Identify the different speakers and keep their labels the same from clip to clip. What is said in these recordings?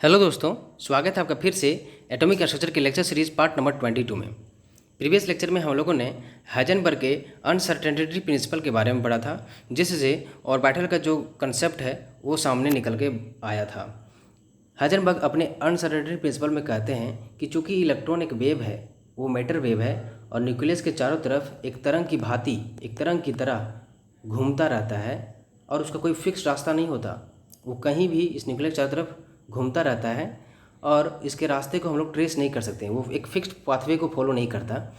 Speaker 1: Hello दोस्तों, स्वागत है आपका फिर से एटॉमिक स्ट्रक्चर के लेक्चर सीरीज पार्ट नंबर 22 में। प्रीवियस लेक्चर में हम लोगों ने हाइजेनबर्ग के अनसर्टेनिटी प्रिंसिपल के बारे में पढ़ा था, जिससे ऑर्बिटल का जो कंसेप्ट है वो सामने निकल के आया था। हाइजेनबर्ग अपने अनसर्टेनिटी प्रिंसिपल में कहते हैं कि चूंकि इलेक्ट्रॉन एक वेव है, वो मैटर वेव है और न्यूक्लियस के चारों तरफ एक तरंग की भांति, एक तरंग की तरह घूमता रहता है और उसका कोई फिक्स रास्ता नहीं होता। वो कहीं भी इस न्यूक्लियस के चारों तरफ घूमता रहता है और इसके रास्ते को हम लोग ट्रेस नहीं कर सकते। वो एक फिक्स्ड पाथवे को फॉलो नहीं करता।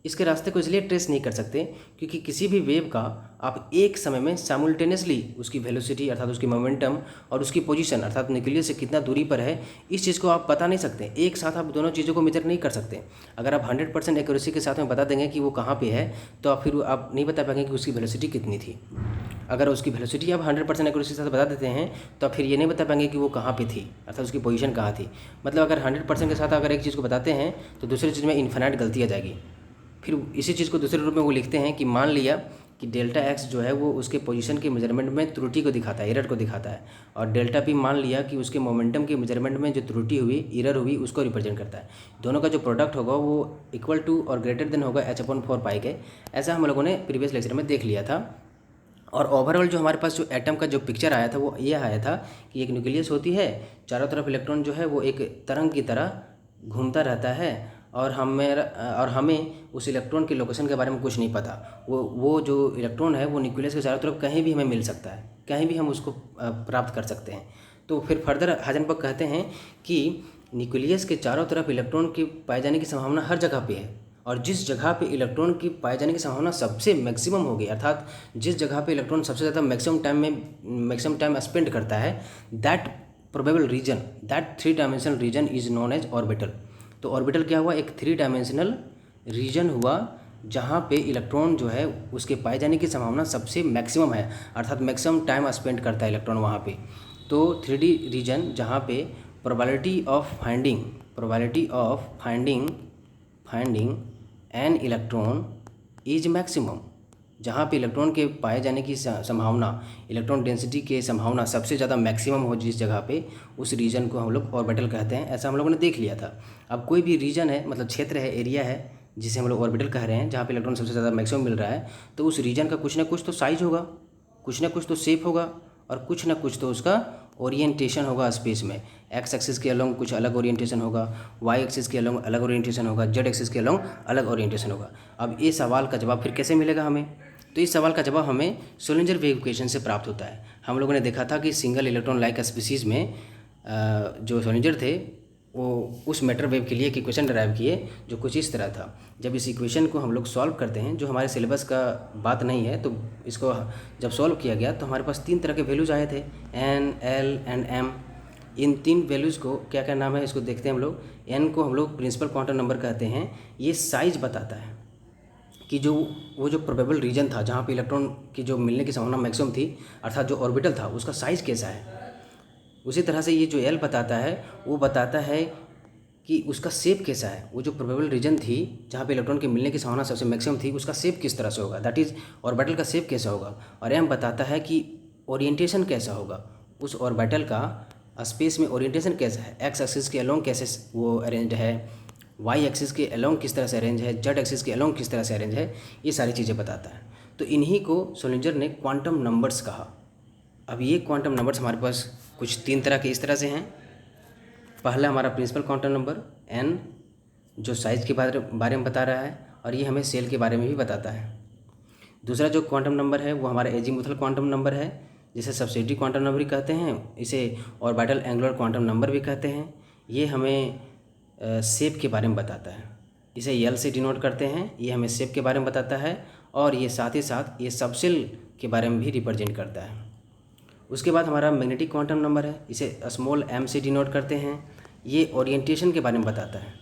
Speaker 1: इसके रास्ते को इसलिए ट्रेस नहीं कर सकते क्योंकि किसी भी वेव का आप एक समय में साइमल्टेनियसली उसकी वेलोसिटी अर्थात उसकी मोमेंटम और उसकी पोजीशन अर्थात न्यूक्लियस से कितना दूरी पर है, इस चीज़ को आप बता नहीं सकते। एक साथ आप दोनों चीज़ों को मेजर नहीं कर सकते। अगर आप 100% एक्यूरेसी के साथ में बता देंगे कि वो कहाँ पे है, तो आप फिर आप नहीं बता पाएंगे कि उसकी वेलोसिटी कितनी थी। अगर उसकी वेलोसिटी आप 100% एक्यूरेसी के साथ बता देते हैं तो आप फिर ये नहीं बता पाएंगे कि वो कहाँ पे थी अर्थात उसकी पोजीशन कहाँ थी। मतलब अगर 100% के साथ अगर एक चीज़ को बताते हैं तो दूसरी चीज़ में इन्फिनाइट गलती आ जाएगी। फिर इसी चीज़ को दूसरे रूप में वो लिखते हैं कि मान लिया कि डेल्टा एक्स जो है वो उसके पोजीशन के मेजरमेंट में त्रुटि को दिखाता है, एरर को दिखाता है, और डेल्टा पी मान लिया कि उसके मोमेंटम के मेजरमेंट में जो त्रुटि हुई, एरर हुई, उसको रिप्रेजेंट करता है। दोनों का जो प्रोडक्ट होगा वो इक्वल टू और ग्रेटर देन होगा h/4 के। ऐसा हम लोगों ने प्रीवियस लेक्चर में देख लिया था। और ओवरऑल जो हमारे पास जो एटम का जो पिक्चर आया था वो ये आया था कि एक न्यूक्लियस होती है, चारों तरफ इलेक्ट्रॉन जो है वो एक तरंग की तरह घूमता रहता है और हमें उस इलेक्ट्रॉन की लोकेशन के बारे में कुछ नहीं पता। वो जो इलेक्ट्रॉन है वो न्यूक्लियस के चारों तरफ कहीं भी हमें मिल सकता है, कहीं भी हम उसको प्राप्त कर सकते हैं। तो फिर फर्दर हाइजेनबर्ग कहते हैं कि न्यूक्लियस के चारों तरफ इलेक्ट्रॉन के पाए जाने की संभावना हर जगह पे है, और जिस जगह पे इलेक्ट्रॉन की पाए जाने की संभावना सबसे मैक्सिमम होगी अर्थात जिस जगह पे इलेक्ट्रॉन सबसे ज़्यादा मैक्सिमम टाइम स्पेंड करता है, that probable region, that 3 dimensional region is known as orbital. तो ऑर्बिटल क्या हुआ? एक 3 डायमेंशनल रीजन हुआ जहाँ पे इलेक्ट्रॉन जो है उसके पाए जाने की संभावना सबसे मैक्सिमम है अर्थात मैक्सिमम टाइम स्पेंड करता है इलेक्ट्रॉन वहाँ पे। तो 3D रीजन जहाँ पे probability of finding an electron is maximum, जहाँ पे इलेक्ट्रॉन के पाए जाने की संभावना, इलेक्ट्रॉन डेंसिटी के संभावना सबसे ज़्यादा मैक्सिमम हो जिस जगह पे, उस रीजन को हम लोग ऑर्बिटल कहते हैं। ऐसा हम लोगों ने देख लिया था। अब कोई भी रीजन है, मतलब क्षेत्र है, एरिया है, जिसे हम लोग ऑर्बिटल कह रहे हैं, जहाँ पे इलेक्ट्रॉन सबसे ज़्यादा मैक्सिमम मिल रहा है, तो उस रीजन का कुछ ना कुछ तो साइज होगा, कुछ ना कुछ तो शेप होगा और कुछ ना कुछ तो उसका ओरिएंटेशन होगा स्पेस में। एक्स एक्सिस के अलोंग कुछ अलग ओरिएंटेशन होगा, वाई एक्सिस के अलोंग अलग ओरिएंटेशन होगा, जेड एक्सिस के अलोंग अलग ओरिएंटेशन होगा। अब ये सवाल का जवाब फिर कैसे मिलेगा हमें? तो इस सवाल का जवाब हमें सोलिंजर वेव इक्वेशन से प्राप्त होता है। हम लोगों ने देखा था कि सिंगल इलेक्ट्रॉन लाइक स्पीसीज़ में जो सोलिंजर थे वो उस मैटर वेव के लिए एक इक्वेशन ड्राइव किए जो कुछ इस तरह था। जब इस इक्वेशन को हम लोग सॉल्व करते हैं, जो हमारे सिलेबस का बात नहीं है, तो इसको जब सॉल्व किया गया तो हमारे पास 3 तरह के वैल्यूज़ आए थे, एन, एल एंड एम। इन 3 वैल्यूज़ को क्या क्या नाम है इसको देखते हैं हम लोग। एन को हम लोग प्रिंसिपल क्वांटम नंबर कहते हैं। ये साइज बताता है कि वो जो प्रोबेबल रीजन था जहाँ पे इलेक्ट्रॉन की जो मिलने की संभावना मैक्सिमम थी अर्थात जो ऑर्बिटल था उसका साइज़ कैसा है। उसी तरह से ये जो एल बताता है वो बताता है कि उसका शेप कैसा है। वो जो प्रोबेबल रीजन थी जहाँ पे इलेक्ट्रॉन के मिलने की संभावना सबसे मैक्सिमम थी, उसका शेप किस तरह से होगा, दैट इज़ ऑर्बिटल का शेप कैसा होगा। और एम बताता है कि ओरिएंटेशन कैसा होगा, उस ऑर्बिटल का स्पेस में ओरिएंटेशन कैसा है, एक्स एक्सिस के अलोंग कैसे वो अरेंज है, वाई एक्सिस के अलोंग किस तरह से अरेंज है, जेड एक्सिस के अलोंग किस तरह से अरेंज है, ये सारी चीज़ें बताता है। तो इन्हीं को सोलिंजर ने क्वांटम नंबर्स कहा। अब ये क्वांटम नंबर्स हमारे पास कुछ 3 तरह के इस तरह से हैं। पहला हमारा प्रिंसिपल क्वांटम नंबर एन, जो साइज़ के बारे में बता रहा है और ये हमें सेल के बारे में भी बताता है। दूसरा जो क्वांटम नंबर है वो हमारा एजीमुथल क्वांटम नंबर है, जिसे सब्सिडी क्वांटम नंबर भी कहते हैं, इसे ऑर्बिटल एंगुलर क्वांटम नंबर भी कहते हैं। ये हमें शेप के बारे में बताता है, इसे यल से डिनोट करते हैं। ये हमें शेप के बारे में बताता है और ये साथ ही साथ ये सबसेल के बारे में भी रिप्रेजेंट करता है। उसके बाद हमारा मैग्नेटिक क्वांटम नंबर है, इसे स्मॉल एम से डिनोट करते हैं। ये ओरिएंटेशन के बारे में बताता है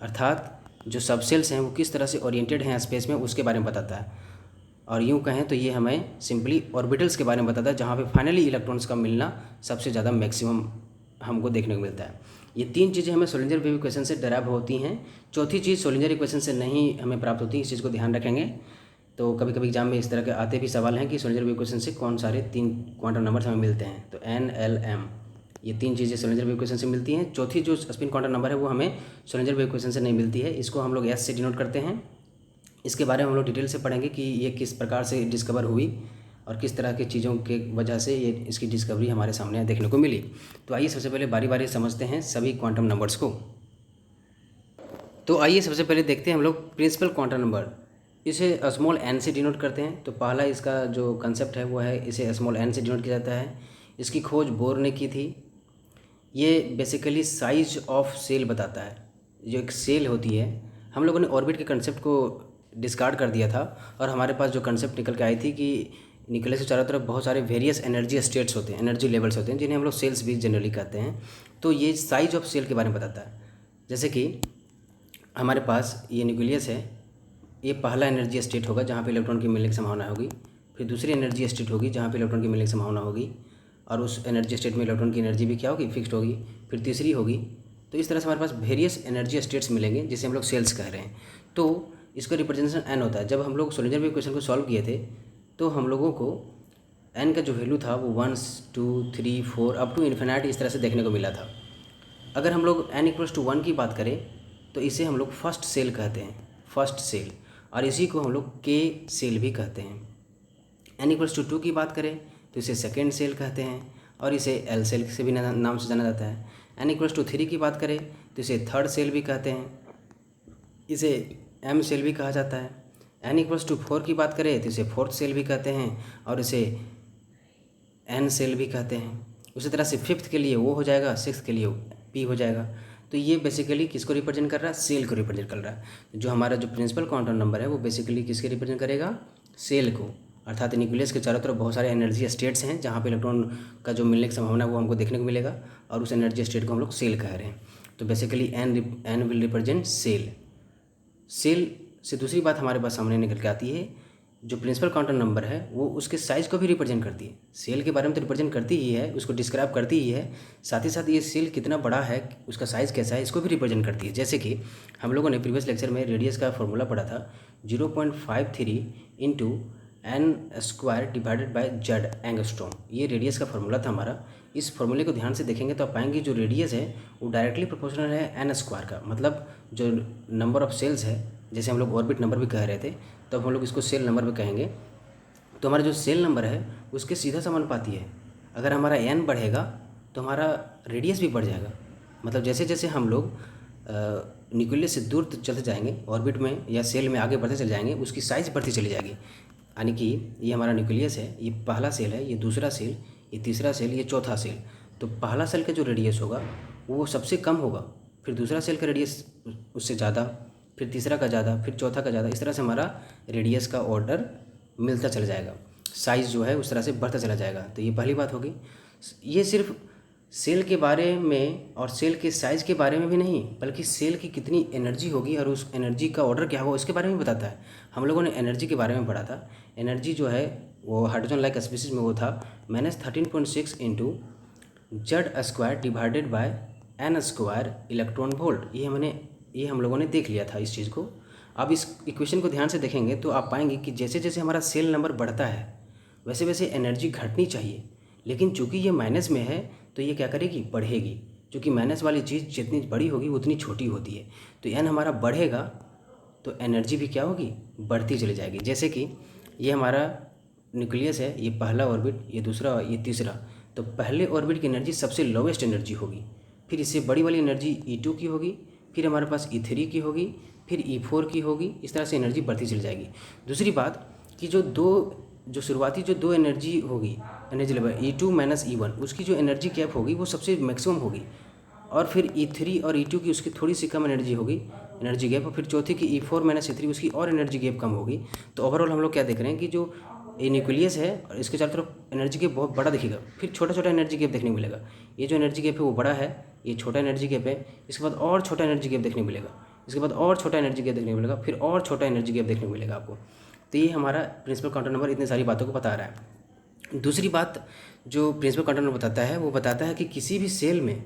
Speaker 1: अर्थात जो सबसेल्स हैं वो किस तरह से ओरिएंटेड हैं स्पेस में, उसके बारे में बताता है। और यूँ कहें तो ये हमें सिंपली ऑर्बिटल्स के बारे में बताता है जहाँ पे फाइनली इलेक्ट्रॉन्स का मिलना सबसे ज़्यादा मैक्सिमम हमको देखने को मिलता है। ये 3 चीज़ें हमें सोलिंजर वेव इक्वेशन से डराइव होती हैं। चौथी चीज़ सोलिंजर इक्वेशन से नहीं हमें प्राप्त होती, इस चीज़ को ध्यान रखेंगे। तो कभी कभी एग्जाम में इस तरह के आते भी सवाल हैं कि सोलिंजर वेव इक्वेशन से कौन सारे 3 क्वांटम नंबर्स हमें मिलते हैं। तो एन, एल, एम। ये तीन चीज़ें श्रोडिंगर वेव इक्वेशन से मिलती हैं। चौथी जो स्पिन क्वांटम नंबर है वो हमें श्रोडिंगर वेव इक्वेशन से नहीं मिलती है, इसको हम लोग एस से डिनोट करते हैं। इसके बारे में हम लोग डिटेल से पढ़ेंगे कि ये किस प्रकार से डिस्कवर हुई और किस तरह की चीज़ों के वजह से ये इसकी डिस्कवरी हमारे सामने देखने को मिली। तो आइए सबसे पहले बारी बारी समझते हैं सभी क्वांटम नंबर्स को। तो आइए सबसे पहले देखते हैं हम लोग प्रिंसिपल क्वांटम नंबर, इसे स्मॉल एन से डिनोट करते हैं। तो पहला इसका जो कंसेप्ट है वो है, इसे स्मॉल एन से डिनोट किया जाता है। इसकी खोज बोर ने की थी। ये बेसिकली साइज ऑफ सेल बताता है। जो एक सेल होती है, हम लोगों ने ऑर्बिट के कंसेप्ट को डिस्कार्ड कर दिया था और हमारे पास जो कंसेप्ट निकल के आई थी कि न्यूक्लियस के चारों तरफ बहुत सारे वेरियस एनर्जी स्टेट्स होते हैं, एनर्जी लेवल्स होते हैं, जिन्हें हम लोग सेल्स भी जनरली कहते हैं। तो ये साइज ऑफ सेल के बारे में बताता है। जैसे कि हमारे पास ये न्यूक्लियस है, ये पहला एनर्जी स्टेट होगा जहाँ पे इलेक्ट्रॉन की मिलने की संभावना होगी। फिर दूसरी एनर्जी स्टेट होगी जहाँ पे इलेक्ट्रॉन की मिलने की संभावना होगी और उस एनर्जी स्टेट में इलेक्ट्रॉन की एनर्जी भी क्या होगी, फिक्स्ड होगी। फिर तीसरी होगी। तो इस तरह से हमारे पास वेरियस एनर्जी स्टेट्स मिलेंगे जिसे हम लोग सेल्स कह रहे हैं। तो इसका रिप्रेजेंटेशन एन होता है। जब हम लोग श्रोडिंगर वेव इक्वेशन को सॉल्व किए थे तो हम लोगों को एन का जो वैल्यू था वो 1, 2, 3, 4 अप टू इन्फिनिटी इस तरह से देखने को मिला था। अगर हम लोग n इक्वल्स टू 1 की बात करें तो इसे हम लोग फर्स्ट सेल कहते हैं, फर्स्ट सेल, और इसी को हम लोग के सेल भी कहते हैं। n इक्वल्स टू 2 की बात करें तो इसे सेकेंड सेल कहते हैं और इसे एल सेल से भी नाम से जाना जाता है। n इक्वल्स टू 3 की बात करें तो इसे थर्ड सेल भी कहते हैं, इसे एम सेल भी कहा जाता है। n इक्वल्स टू 4 की बात करें तो इसे फोर्थ सेल भी कहते हैं और इसे एन सेल भी कहते हैं। उसी तरह से फिफ्थ के लिए वो हो जाएगा, सिक्स्थ के लिए पी हो जाएगा। तो ये बेसिकली किसको रिप्रेजेंट कर रहा है, सेल को रिप्रेजेंट कर रहा है। जो हमारा जो प्रिंसिपल क्वांटम नंबर है वो बेसिकली किसके रिप्रेजेंट करेगा, सेल को। अर्थात न्यूक्लियस के चारों तरफ बहुत सारे एनर्जी स्टेट्स हैं जहाँ पे इलेक्ट्रॉन का जो मिलने की संभावना है वो हमको देखने को मिलेगा और उस एनर्जी स्टेट को हम लोग सेल कह रहे हैं। तो basically N will represent cell. Cell से दूसरी बात हमारे पास सामने निकल के आती है, जो प्रिंसिपल क्वांटम नंबर है वो उसके साइज़ को भी रिप्रेजेंट करती है। सेल के बारे में तो रिप्रेजेंट करती ही है, उसको डिस्क्राइब करती ही है, साथ ही साथ ये सेल कितना बड़ा है, उसका साइज़ कैसा है, इसको भी रिप्रेजेंट करती है। जैसे कि हम लोगों ने प्रीवियस लेक्चर में रेडियस का फॉर्मूला पढ़ा था, 0.53 into N square divided by Z angstrom. ये रेडियस का फॉर्मूला था हमारा। इस फॉर्मूले को ध्यान से देखेंगे तो आप पाएंगे जो रेडियस है वो डायरेक्टली प्रोपोर्शनल है एन स्क्वायर का। मतलब जो नंबर ऑफ सेल्स है, जैसे हम लोग ऑर्बिट नंबर भी कह रहे थे, तो हम लोग इसको सेल नंबर भी कहेंगे। तो हमारा जो सेल नंबर है उसके सीधा समानुपाती है। अगर हमारा एन बढ़ेगा तो हमारा रेडियस भी बढ़ जाएगा। मतलब जैसे जैसे हम लोग न्यूक्लियस से दूर चलते जाएंगे, ऑर्बिट में या सेल में आगे बढ़ते चले जाएंगे, उसकी साइज़ बढ़ती चली जाएगी। यानी कि ये हमारा न्यूक्लियस है, ये पहला सेल है, ये दूसरा सेल, ये तीसरा सेल, ये चौथा सेल। तो पहला सेल का जो रेडियस होगा वो सबसे कम होगा, फिर दूसरा सेल का रेडियस उससे ज़्यादा, फिर तीसरा का ज़्यादा, फिर चौथा का ज़्यादा। इस तरह से हमारा रेडियस का ऑर्डर मिलता चला जाएगा, साइज़ जो है उस तरह से बढ़ता चला जाएगा। तो ये पहली बात होगी। ये सिर्फ सेल के बारे में और सेल के साइज़ के बारे में भी नहीं, बल्कि सेल की कितनी एनर्जी होगी और उस एनर्जी का ऑर्डर क्या होगा उसके बारे में बताता है। हम लोगों ने एनर्जी के बारे में पढ़ा था। एनर्जी जो है वो हाइड्रोजन लाइक स्पीसीज में वो था -13.6 into Z square divided by N square electron volt. ये हम लोगों ने देख लिया था इस चीज़ को। अब इस इक्वेशन को ध्यान से देखेंगे तो आप पाएंगे कि जैसे जैसे हमारा सेल नंबर बढ़ता है वैसे वैसे एनर्जी घटनी चाहिए, लेकिन चूंकि ये माइनस में है तो ये क्या करेगी, बढ़ेगी। क्योंकि माइनस वाली चीज़ जितनी बड़ी होगी उतनी छोटी होती है। तो एन हमारा बढ़ेगा तो एनर्जी भी क्या होगी, बढ़ती चली जाएगी। जैसे कि ये हमारा न्यूक्लियस है, ये पहला ऑर्बिट, ये दूसरा, ये तीसरा। तो पहले ऑर्बिट की एनर्जी सबसे लोवेस्ट एनर्जी होगी, फिर इससे बड़ी वाली एनर्जी E2 की होगी, फिर हमारे पास E3 की होगी, फिर E4 की होगी। इस तरह से एनर्जी बढ़ती चली जाएगी। दूसरी बात कि जो शुरुआती जो दो एनर्जी होगी, energy level E2 minus E1, उसकी जो एनर्जी गैप होगी वो सबसे मैक्सिमम होगी, और फिर E3 और E2 की उसकी थोड़ी सी कम एनर्जी होगी, एनर्जी गैप, और फिर चौथी की E4 माइनस E3 उसकी और एनर्जी गैप कम होगी। तो ओवरऑल हम लोग क्या देख रहे हैं कि जो ये न्यूक्लियस है और इसके चारों तरफ एनर्जी गैप बहुत बड़ा दिखेगा, फिर छोटा छोटा एनर्जी गैप देखने को मिलेगा। ये जो एनर्जी गैप है वो बड़ा है, ये छोटा एनर्जी गैप है, इसके बाद और छोटा एनर्जी गैप देखने को मिलेगा, इसके बाद और छोटा एनर्जी गैप देखने को मिलेगा, फिर और छोटा एनर्जी गैप देखने को मिलेगा आपको। तो ये हमारा प्रिंसिपल क्वांटम नंबर इतनी सारी बातों को बता रहा है। दूसरी बात जो प्रिंसिपल क्वांटम नंबर बताता है वो बताता है कि किसी भी सेल में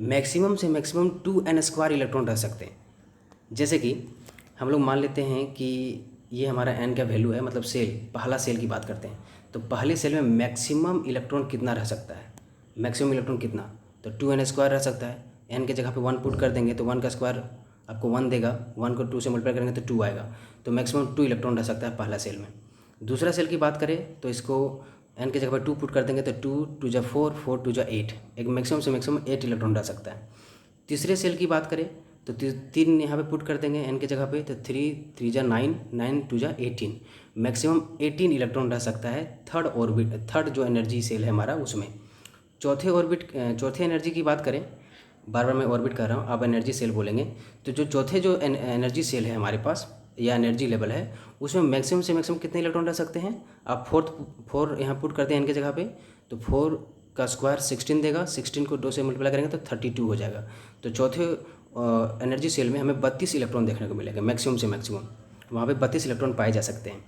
Speaker 1: मैक्सिमम से मैक्सिमम 2n स्क्वायर इलेक्ट्रॉन रह सकते हैं। जैसे कि हम लोग मान लेते हैं कि ये हमारा n का वैल्यू है, मतलब सेल, पहला सेल की बात करते हैं। तो पहले सेल में मैक्सिमम इलेक्ट्रॉन कितना रह सकता है, मैक्सिमम इलेक्ट्रॉन कितना, तो 2n² रह सकता है। n के जगह पे 1 पुट कर देंगे तो 1 का स्क्वायर आपको 1 देगा, 1 को 2 से मल्टीप्लाई करेंगे तो 2 आएगा। तो मैक्सिमम 2 इलेक्ट्रॉन रह सकता है पहला सेल में। दूसरा सेल की बात करें तो इसको n के जगह पर 2 पुट कर देंगे तो 2 2 4 4 2 8, एक मैक्सिमम से मैक्सिमम 8 इलेक्ट्रॉन रह सकता है। तीसरे सेल की बात करें तो 3 यहाँ पे पुट कर देंगे n के जगह पे तो 3 3 9 9 2 18, मैक्सिमम 18 इलेक्ट्रॉन रह सकता है थर्ड जो एनर्जी सेल है हमारा उसमें। चौथे एनर्जी की बात करें, बार बार मैं ऑर्बिट कर रहा हूँ, आप एनर्जी सेल बोलेंगे, तो जो चौथे जो एनर्जी सेल है हमारे पास या एनर्जी लेवल है उसमें मैक्सिमम से मैक्सिमम कितने इलेक्ट्रॉन रह सकते हैं। आप फोर यहाँ पुट करते हैं n के जगह पे तो 4 का स्क्वायर 16 देगा, 16 को 2 से मल्टीप्लाई करेंगे तो 32 हो जाएगा। तो चौथे एनर्जी सेल में हमें 32 इलेक्ट्रॉन देखने को मिलेगा मैक्सिमम से मैक्सिमम, वहाँ पे 32 इलेक्ट्रॉन पाए जा सकते हैं।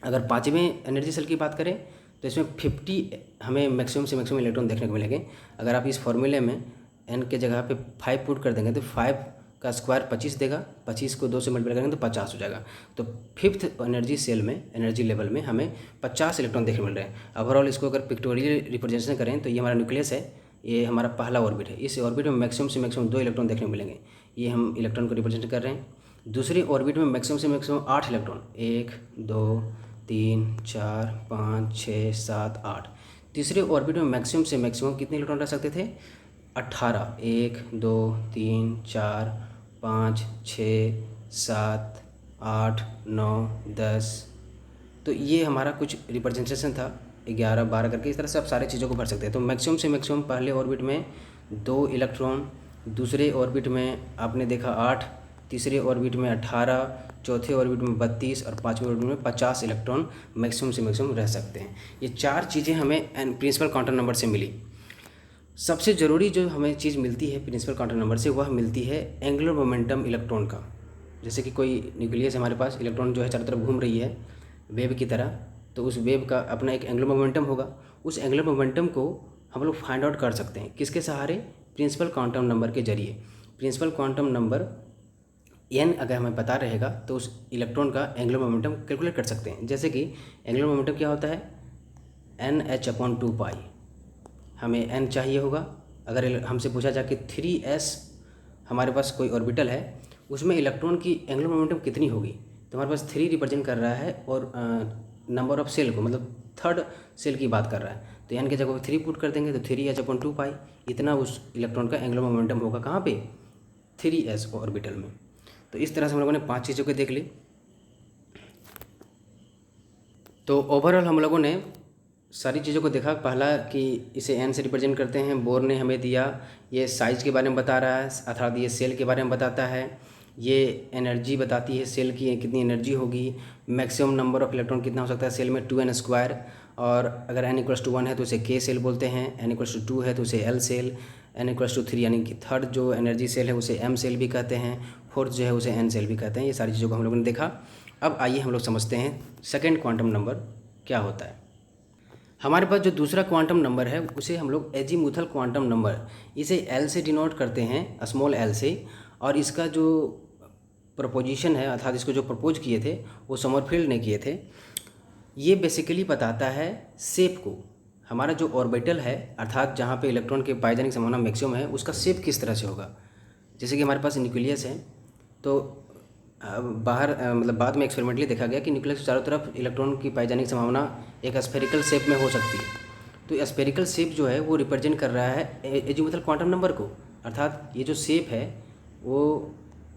Speaker 1: अगर पाँचवें एनर्जी सेल की बात करें तो इसमें 50 हमें मैक्सिमम से मैक्सिमम इलेक्ट्रॉन देखने को मिलेंगे। अगर आप इस फॉर्मूले में n के जगह पे 5 पुट कर देंगे तो 5 का स्क्वायर 25 देगा, 25 को 2 से मल्टीप्लाई करेंगे तो 50 हो जाएगा। तो फिफ्थ एनर्जी सेल में एनर्जी लेवल में हमें 50 इलेक्ट्रॉन देखने को मिल रहे हैं। ओवरऑल इसको अगर पिक्टोरियल रिप्रेजेंटेशन करें तो ये हमारा न्यूक्लियस है, ये हमारा पहला ऑर्बिट है। इस ऑर्बिट में मैक्सिमम से मैक्सिमम 2 इलेक्ट्रॉन देखने को मिलेंगे, ये हम इलेक्ट्रॉन को रिप्रेजेंट कर रहे हैं। दूसरी ऑर्बिट में मैक्सिमम से मैक्सिमम 8 इलेक्ट्रॉन, 1 2 3 4 5 6 7 8। तीसरे ऑर्बिट में मैक्सिमम से मैक्सिमम कितने इलेक्ट्रॉन रह सकते थे, 18, 1 2 3 4 5 6 7 8 9 10। तो ये हमारा कुछ रिप्रेजेंटेशन था 11 12 करके, इस तरह से आप सारी चीज़ों को भर सकते हैं। तो मैक्सिमम से मैक्सिमम पहले ऑर्बिट में 2 इलेक्ट्रॉन, दूसरे ऑर्बिट में आपने देखा 8, तीसरे ऑर्बिट में 18, चौथे ऑर्बिट में 32 और पाँचवें ऑर्बिट में 50 इलेक्ट्रॉन मैक्सिमम से मैक्सिमम रह सकते हैं। ये 4 चीज़ें हमें प्रिंसिपल क्वांटम नंबर से मिली। सबसे ज़रूरी जो हमें चीज़ मिलती है प्रिंसिपल क्वांटम नंबर से वह मिलती है एंगुलर मोमेंटम इलेक्ट्रॉन का। जैसे कि कोई न्यूक्लियस हमारे पास, इलेक्ट्रॉन जो है चारों तरफ घूम रही है वेव की तरह, तो उस वेव का अपना एक एंगुलर मोमेंटम होगा। उस एंगुलर मोमेंटम को हम लोग फाइंड आउट कर सकते हैं किसके सहारे, प्रिंसिपल क्वांटम नंबर के जरिए। प्रिंसिपल क्वांटम नंबर n अगर हमें पता रहेगा तो उस इलेक्ट्रॉन का एंगुलर मोमेंटम कैलकुलेट कर सकते हैं। जैसे कि एंगुलर मोमेंटम क्या होता है, NH/2π, हमें n चाहिए होगा। अगर हमसे पूछा जाए कि 3s हमारे पास कोई ऑर्बिटल है उसमें इलेक्ट्रॉन की एंगुलर मोमेंटम कितनी होगी, तो हमारे पास 3 रिप्रेजेंट कर रहा है और नंबर ऑफ सेल को, मतलब थर्ड सेल की बात कर रहा है, तो n के जगह 3 पुट कर देंगे तो 3h/2π इतना उस इलेक्ट्रॉन का एंगुलर मोमेंटम होगा। कहाँ पे, 3s ऑर्बिटल में। तो इस तरह से हम लोगों ने 5 चीज़ों को देख ली। तो ओवरऑल हम लोगों ने सारी चीज़ों को देखा। पहला कि इसे n से रिप्रेजेंट करते हैं, बोर ने हमें दिया, ये साइज़ के बारे में बता रहा है, अर्थात ये सेल के बारे में बताता है, ये एनर्जी बताती है सेल की कितनी एनर्जी होगी, मैक्सिमम नंबर ऑफ इलेक्ट्रॉन कितना हो सकता है सेल में 2n², और अगर n=1 है तो उसे k सेल बोलते हैं, n=2 है तो उसे l सेल, n=3 यानी कि थर्ड जो एनर्जी सेल है उसे m सेल भी कहते हैं, फोर्थ जो है उसे n सेल भी कहते हैं। ये सारी चीज़ों को हम लोगों ने देखा। अब आइए हम लोग समझते हैं सेकेंड क्वांटम नंबर क्या होता है। हमारे पास जो दूसरा क्वांटम नंबर है उसे हम लोग एजीमुथल क्वांटम नंबर, इसे L से डिनोट करते हैं, स्मॉल l से। और इसका जो प्रपोजिशन है, अर्थात इसको जो प्रपोज किए थे वो समरफील्ड ने किए थे। ये बेसिकली बताता है शेप को, हमारा जो ऑर्बिटल है अर्थात जहाँ पे इलेक्ट्रॉन के पाए जाने की संभावना मैक्सिमम है उसका शेप किस तरह से होगा। जैसे कि हमारे पास न्यूक्लियस है, तो बाहर मतलब बाद में एक्सपेरिमेंटली देखा गया कि न्यूक्लियस के चारों तरफ इलेक्ट्रॉन की पाए जाने की संभावना एक स्फेरिकल शेप में हो सकती है। तो स्फेरिकल शेप जो है वो रिप्रेजेंट कर रहा है एजीमुथल क्वांटम नंबर को, अर्थात ये जो शेप है वो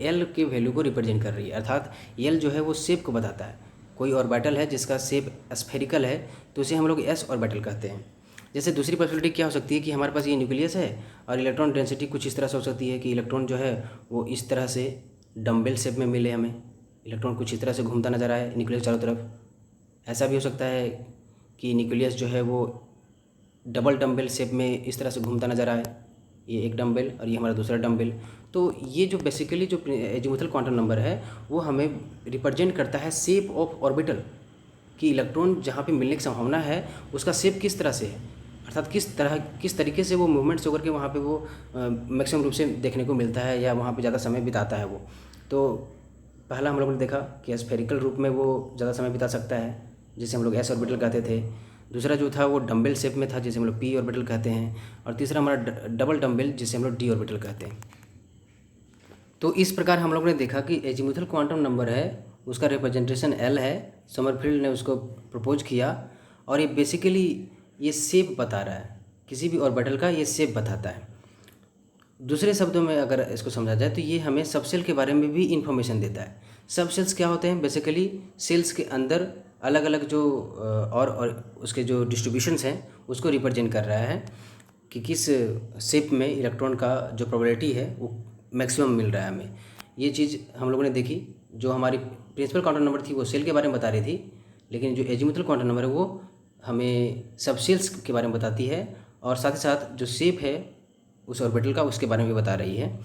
Speaker 1: एल के वैल्यू को रिप्रेजेंट कर रही है, अर्थात एल जो है वो शेप को बताता है। कोई ऑर्बिटल है जिसका शेप स्फेरिकल है तो उसे हम लोग एस ऑर्बिटल कहते हैं। जैसे दूसरी पॉसिबिलिटी क्या हो सकती है कि हमारे पास ये न्यूक्लियस है और इलेक्ट्रॉन डेंसिटी कुछ इस तरह से हो सकती है कि इलेक्ट्रॉन जो है वो इस तरह से डम्बेल शेप में मिले, हमें इलेक्ट्रॉन कुछ इस तरह से घूमता नजर आए न्यूक्लियस चारों तरफ। ऐसा भी हो सकता है कि न्यूक्लियस जो है वो डबल डम्बेल शेप में इस तरह से घूमता नजर आए, ये एक डम्बेल और ये हमारा दूसरा डम्बेल। तो ये जो बेसिकली जो एजीमुथल क्वांटम नंबर है वो हमें रिप्रेजेंट करता है शेप ऑफ ऑर्बिटल, कि इलेक्ट्रॉन जहाँ पे मिलने की संभावना है उसका शेप किस तरह से है, अर्थात किस तरीके से वो मूवमेंट्स होकर के वहाँ पे वो मैक्सिमम रूप से देखने को मिलता है या वहाँ पे ज़्यादा समय बिताता है वो। तो पहला हम लोगों ने देखा कि स्फेरिकल रूप में वो ज़्यादा समय बिता सकता है जिसे हम लोग एस ऑर्बिटल कहते थे। दूसरा जो था वो डम्बल शेप में था जिसे हम लोग पी ऑर्बिटल कहते हैं, और तीसरा हमारा डबल डम्बल जिसे हम लोग डी ऑर्बिटल कहते हैं। तो इस प्रकार हम लोग ने देखा कि एजीमुथल क्वांटम नंबर है उसका रिप्रेजेंटेशन एल है, समरफील्ड ने उसको प्रपोज किया, और ये बेसिकली ये शेप बता रहा है, किसी भी ऑर्बिटल का ये शेप बताता है। दूसरे शब्दों में अगर इसको समझा जाए तो ये हमें सबसेल के बारे में भी इंफॉर्मेशन देता है। सबसेल्स क्या होते हैं? बेसिकली सेल्स के अंदर अलग अलग जो और उसके जो डिस्ट्रीब्यूशंस हैं उसको रिप्रेजेंट कर रहा है कि किस शेप में इलेक्ट्रॉन का जो प्रोबेबिलिटी है वो मैक्सिमम मिल रहा है हमें। ये चीज़ हम लोगों ने देखी। जो हमारी प्रिंसिपल क्वांटम नंबर थी वो सेल के बारे में बता रही थी, लेकिन जो एजीमुथल क्वांटम नंबर है वो हमें सबसेल्स के बारे में बताती है, और साथ ही साथ जो शेप है उस ऑर्बिटल का उसके बारे में भी बता रही है।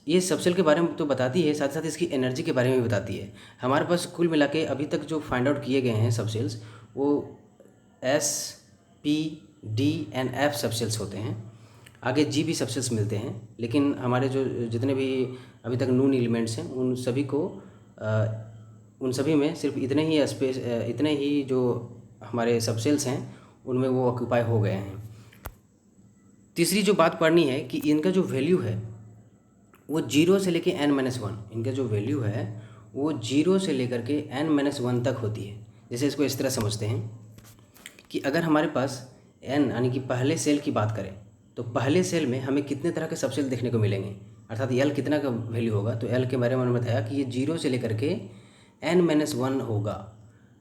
Speaker 1: ये सबसेल के बारे में तो बताती है, साथ ही साथ इसकी एनर्जी के बारे में भी बताती है। हमारे पास कुल मिला के अभी तक जो फाइंड आउट किए गए हैं सबसेल्स वो S, P, D and F subcells होते हैं। आगे जी भी सबसेल्स मिलते हैं, लेकिन हमारे जो जितने भी अभी तक नून एलिमेंट्स हैं उन सभी में सिर्फ इतने ही जो हमारे सबसेल्स हैं उनमें वो ऑक्यूपाई हो गए हैं। तीसरी जो बात पढ़नी है कि इनका जो वैल्यू है वो 0 से लेके n-1, इनका जो वैल्यू है वो 0 से लेकर के n-1 तक होती है। जैसे इसको इस तरह समझते हैं कि अगर हमारे पास n यानी कि पहले सेल की बात करें तो पहले सेल में हमें कितने तरह के सबसेल देखने को मिलेंगे, अर्थात l कितना का वैल्यू होगा। तो l के बारे में मैंने बताया कि ये 0 से लेकर के n-1 होगा,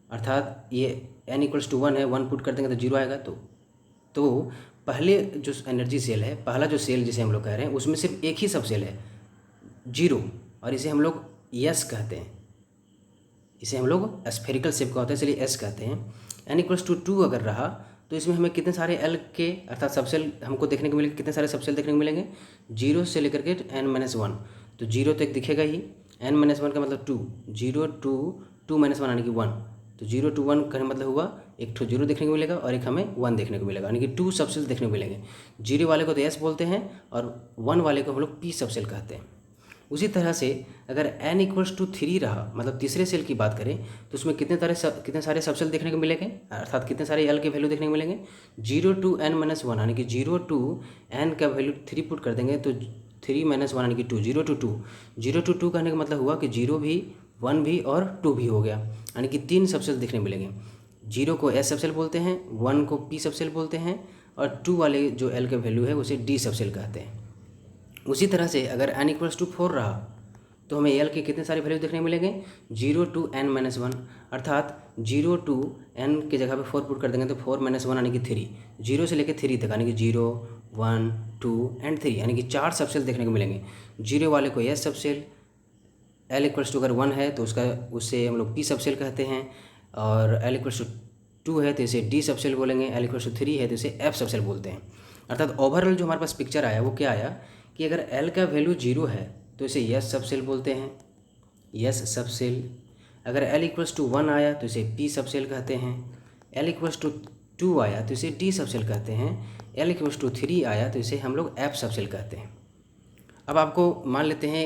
Speaker 1: अर्थात ये n=1 है, 1 पुट कर देंगे तो 0 आएगा। तो पहले जो एनर्जी सेल है, पहला जो सेल जिसे हम लोग कह रहे हैं उसमें सिर्फ एक ही सबसेल है 0, और इसे हम लोग यस कहते हैं। इसे हम लोग स्फेरिकल शेप का होता है इसलिए एस कहते हैं। n=2 अगर रहा तो इसमें हमें कितने सारे एल के अर्थात सबसेल हमको देखने को मिलेंगे, कितने सारे सबसेल देखने को मिलेंगे 0 से लेकर के n-1। तो 0 तो एक दिखेगा ही, n-1 का मतलब 2, 0 2 2-1 यानी कि 1। तो 0 to 1 का मतलब हुआ एक ठो 0 देखने को मिलेगा और एक हमें 1 देखने को मिलेगा, यानी कि 2 सबसेल देखने को मिलेंगे। 0 वाले को तो एस बोलते हैं और 1 वाले को हम लोग पी सबसेल कहते हैं। उसी तरह से अगर n=3 रहा, मतलब तीसरे सेल की बात करें तो उसमें कितने सारे सबसेल देखने को मिलेंगे, अर्थात कितने सारे एल के वैल्यू देखने को मिलेंगे 0 to n-1, यानी कि 0 to n का वैल्यू 3 पुट कर देंगे तो 3-1 यानी कि 2, 0 to 2। 0 to 2 कहने का मतलब हुआ कि 0 भी, 1 भी और 2 भी हो गया, यानी कि 3 सबसेल देखने मिलेंगे। 0 को एस सबसेल बोलते हैं, 1 को पी सबसेल बोलते हैं, और 2 वाले जो एल का वैल्यू है उसे डी सबसेल कहते हैं। उसी तरह से अगर n=4 रहा तो हमें एल के कितने सारे वैल्यू देखने को मिलेंगे 0 to n-1, अर्थात 0 to n के जगह पे 4 पुट कर देंगे तो 4-1 यानी कि 3, 0 से लेकर 3 तक, यानी कि 0 1 2 एंड 3, यानी कि 4 सबसेल देखने को मिलेंगे। 0 वाले को एस सबसेल, अगर 1 है तो उससे हम लोग पी सबसेल कहते हैं, और l=2 है तो इसे डी सबसेल बोलेंगे, l=3 है तो इसे एफ सबसेल बोलते हैं। अर्थात ओवरऑल जो हमारे पास पिक्चर आया वो क्या आया कि अगर l का वैल्यू 0 है तो इसे यस सबसेल बोलते हैं, यस सबसेल। अगर l=1 आया तो इसे पी सबसेल कहते हैं, l=2 आया तो इसे डी सबसेल कहते हैं, l=3 आया तो इसे हम लोग एफ सबसेल कहते हैं। अब आपको मान लेते हैं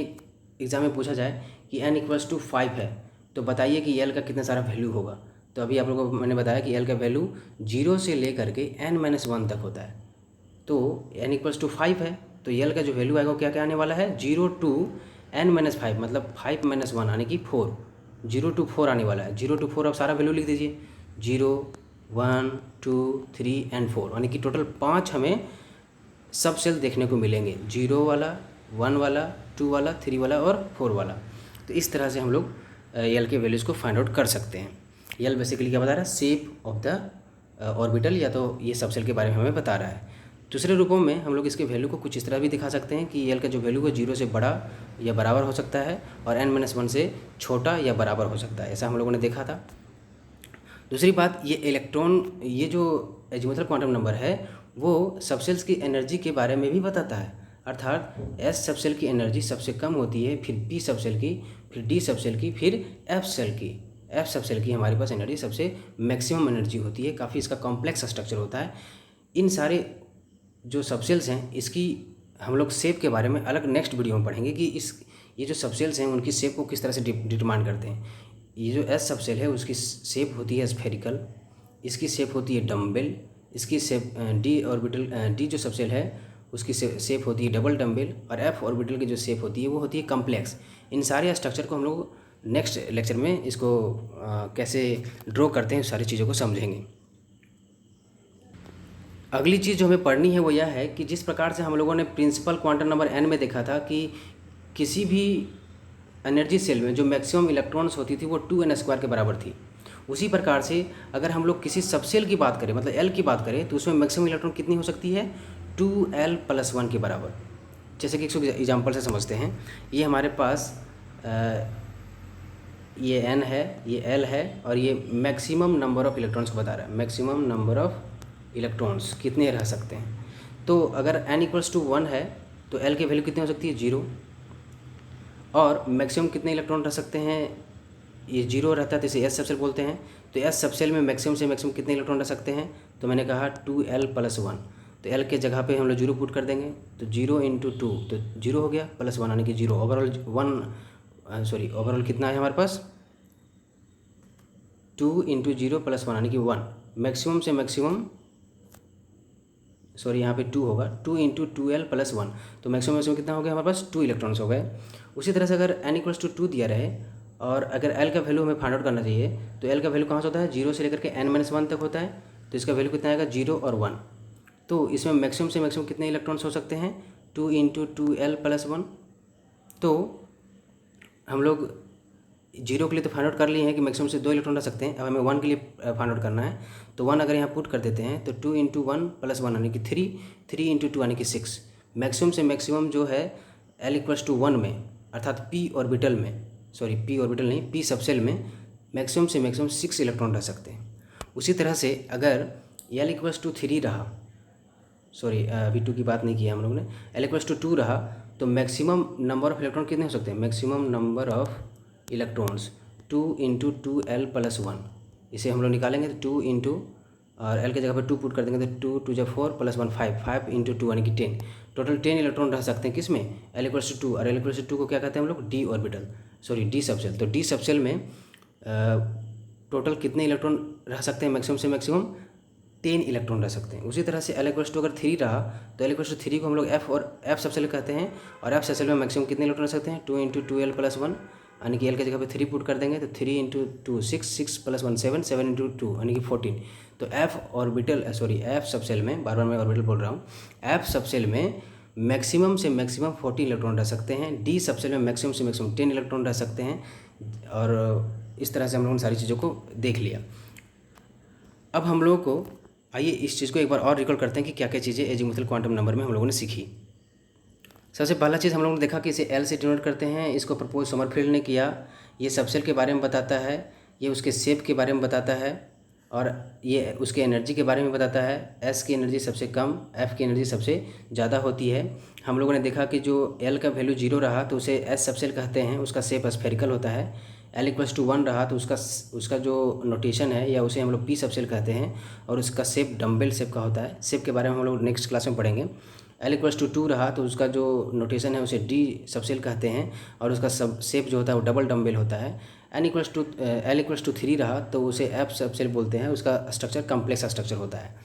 Speaker 1: एग्ज़ाम में पूछा जाए कि n=5 है तो बताइए कि l का कितना सारा वैल्यू होगा। तो अभी आप लोगों को मैंने बताया कि l का वैल्यू 0 से लेकर के n-1 तक होता है। तो n=5 है तो l का जो वैल्यू आएगा वो क्या क्या आने वाला है 0 to n-5, मतलब 5-1 यानी कि 4, 0 to 4 आने वाला है। 0 to 4 आप सारा वैल्यू लिख दीजिए, 0 1 2 3 एंड 4, यानी कि टोटल 5 हमें सबसेल देखने को मिलेंगे, 0 वाला, 1 वाला, 2 वाला, 3 वाला और 4 वाला। तो इस तरह से हम लोग एल के वैल्यूज़ को फाइंड आउट कर सकते हैं। एल बेसिकली क्या बता रहा है, शेप ऑफ द ऑर्बिटल, या तो ये सबसेल के बारे में हमें बता रहा है। दूसरे रूपों में हम लोग इसके वैल्यू को कुछ इस तरह भी दिखा सकते हैं कि एल का जो वैल्यू है 0 से बड़ा या बराबर हो सकता है और n-1 से छोटा या बराबर हो सकता है, ऐसा हम लोगों ने देखा था। दूसरी बात, ये जो एजीमुथल क्वांटम नंबर है वो सबसेल्स की एनर्जी के बारे में भी बताता है, अर्थात एस सबसेल की एनर्जी सबसे कम होती है, फिर पी सबसेल की, फिर डी सबसेल की, फिर एफ सबसेल की हमारे पास एनर्जी सबसे मैक्सिमम एनर्जी होती है। काफ़ी इसका कॉम्प्लेक्स स्ट्रक्चर होता है। इन सारे जो सबसेल्स हैं इसकी हम लोग शेप के बारे में अलग नेक्स्ट वीडियो में पढ़ेंगे कि ये जो सबसेल्स हैं उनकी शेप को किस तरह से डिटरमाइन करते हैं। ये जो एस सबसेल है उसकी शेप होती है स्फेरिकल, इसकी शेप होती है डम्बल, इसकी शेप डी ऑर्बिटल डी जो सबसेल है उसकी शेप होती है डबल डम्बल, और एफ ऑर्बिटल की जो शेप होती है वो होती है कम्प्लेक्स। इन सारे स्ट्रक्चर को हम लोग नेक्स्ट लेक्चर में इसको कैसे ड्रॉ करते हैं सारी चीज़ों को समझेंगे। अगली चीज़ जो हमें पढ़नी है वो यह है कि जिस प्रकार से हम लोगों ने प्रिंसिपल क्वांटम नंबर n में देखा था कि किसी भी एनर्जी सेल में जो मैक्सिमम इलेक्ट्रॉन्स होती थी वो 2n² के बराबर थी, उसी प्रकार से अगर हम लोग किसी सबसेल की बात करें मतलब L की बात करें तो उसमें मैक्सिमम इलेक्ट्रॉन कितनी हो सकती है 2l+1 के बराबर। जैसे कि एक एग्जाम्पल से समझते हैं, ये हमारे पास ये n है, ये l है, और ये मैक्सिमम नंबर ऑफ़ इलेक्ट्रॉन्स को बता रहा है। मैक्सिमम नंबर ऑफ़ इलेक्ट्रॉन्स कितने रह सकते हैं, तो अगर n=1 है तो l की वैल्यू कितनी हो सकती है 0, और मैक्सिमम कितने इलेक्ट्रॉन रह सकते हैं, ये 0 रहता है तो इसे s सबसेल बोलते हैं। तो s सबसेल में मैक्सिमम से मैक्सिमम कितने इलेक्ट्रॉन रह सकते हैं, तो मैंने कहा 2l+1, तो l के जगह पे हम लोग 0 पुट कर देंगे, तो 0 × 2 तो 0 हो गया, +1 यानी कि 0। ओवरऑल कितना है हमारे पास 2 × 0 + 1 यानी कि 1। मैक्सिमम से मैक्सिमम यहाँ पे 2 होगा, 2 × 2l+1, तो मैक्सिमम कितना हो गया हमारे पास 2 इलेक्ट्रॉन्स हो गए। उसी तरह से अगर n=2 दिया रहे और अगर l का वैल्यू हमें फाइंड आउट करना चाहिए तो l का वैल्यू कहाँ से होता है 0 से लेकर के n-1 तक होता है, तो इसका वैल्यू कितना आएगा 0 और 1। तो इसमें मैक्सिमम से मैक्सिमम कितने इलेक्ट्रॉन्स हो सकते हैं 2 × 2l+1। तो हम लोग 0 के लिए तो फाइंड आउट कर लिए हैं कि मैक्सिमम से 2 इलेक्ट्रॉन रह सकते हैं। अब हमें 1 के लिए फाइंड आउट करना है, तो 1 अगर यहाँ पुट कर देते हैं तो 2 × 1 + 1 यानी कि 3, 3 × 2 यानी कि 6। मैक्सिमम से मैक्सिमम जो है l=1 में अर्थात p ऑर्बिटल में, p ऑर्बिटल नहीं, p सबसेल में मैक्सिमम से मैक्सिमम 6 इलेक्ट्रॉन रह सकते हैं। उसी तरह से अगर l=3 रहा, अभी 2 की बात नहीं की है हम लोग ने, l=2 रहा तो मैक्सिमम नंबर ऑफ़ इलेक्ट्रॉन कितने हो सकते हैं, maximum number of electrons 2 × 2l+1, इसे हम लोग निकालेंगे तो 2 × और l के जगह पर 2 पुट कर देंगे तो 2 × 2 = 4 + 1 5, 5 × 2 यानी कि 10। टोटल 10 इलेक्ट्रॉन रह सकते हैं किस में l=2, और l=2 को क्या कहते हैं हम लोग डी ऑर्बिटल, डी सबसेल। तो डी सबसेल में टोटल कितने इलेक्ट्रॉन रह सकते हैं मैक्सिमम से मैक्सिमम 10 इलेक्ट्रॉन रह सकते हैं। उसी तरह से l=2 अगर 3 रहा तो l=3 को हम लोग f सबसेल कहते हैं, और f सबसेल में मैक्सिमम कितने इलेक्ट्रॉन रह सकते हैं 2 × 2l+1 यानी कि l की जगह पे 3 पुट कर देंगे तो 3 × 2 6, 6 + 1 7, 7 × 2 यानी कि 14। तो f सबसेल में, बार बार मैं ऑर्बिटल बोल रहा हूँ, f सबसेल में मैक्सिमम से मैक्सिमम 14 इलेक्ट्रॉन रह सकते हैं, डी सबसेल में मैक्सिमम से मैक्सिमम 10 इलेक्ट्रॉन रह सकते हैं। और इस तरह से हम लोगों ने सारी चीज़ों को देख लिया। अब हम लोगों को आइए इस चीज़ को एक बार और रिकॉल करते हैं कि क्या क्या चीज़ें एजीमुथल क्वांटम नंबर में हम लोगों ने सीखी। सबसे पहला चीज़ हम लोगों ने देखा कि इसे L से डिनोट करते हैं, इसको प्रपोज समरफील्ड ने किया। ये सबसेल के बारे में बताता है, ये उसके शेप के बारे में बताता है, और ये उसके एनर्जी के बारे में बताता है। S की एनर्जी सबसे कम, F की एनर्जी सबसे ज़्यादा होती है। हम लोगों ने देखा कि जो L का वैल्यू 0 रहा तो उसे S सबसेल कहते हैं, उसका शेप स्फेरिकल होता है। l=1 रहा तो उसका जो नोटेशन है या उसे हम लोग p सबसेल कहते हैं, और उसका शेप डम्बल शेप का होता है। शेप के बारे में हम लोग नेक्स्ट क्लास में पढ़ेंगे। l=2 रहा तो उसका जो नोटेशन है उसे d सबसेल कहते हैं, और उसका सब शेप जो होता है वो डबल डम्बल होता है। l=3 रहा तो उसे f सबसेल बोलते हैं, उसका स्ट्रक्चर कम्प्लेक्स स्ट्रक्चर होता है।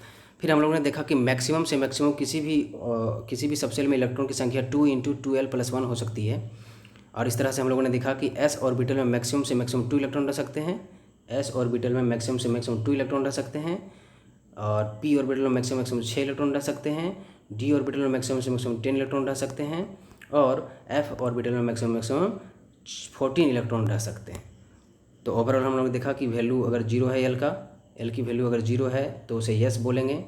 Speaker 1: फिर हम लोगों ने देखा कि मैक्सिमम से मैक्सिमम किसी भी सबसेल में इलेक्ट्रॉन की संख्या 2 × 2l+1 हो सकती है। और इस तरह से हम लोगों ने देखा कि s ऑर्बिटल में मैक्सिमम से मैक्सिमम 2 इलेक्ट्रॉन रह सकते हैं, s ऑर्बिटल में मैक्सिमम से मैक्सिमम 2 इलेक्ट्रॉन रह सकते हैं, और p ऑर्बिटल में मैक्सिमम 6 इलेक्ट्रॉन रह सकते हैं, d ऑर्बिटल में मैक्सिमम से मैक्सिमम 10 इलेक्ट्रॉन रह सकते हैं, और f ऑर्बिटल में मैक्सिमम 14 इलेक्ट्रॉन रह सकते हैं। तो ओवरऑल हम लोगों ने देखा कि वैल्यू अगर 0 है l की वैल्यू अगर 0 है तो उसे यस बोलेंगे,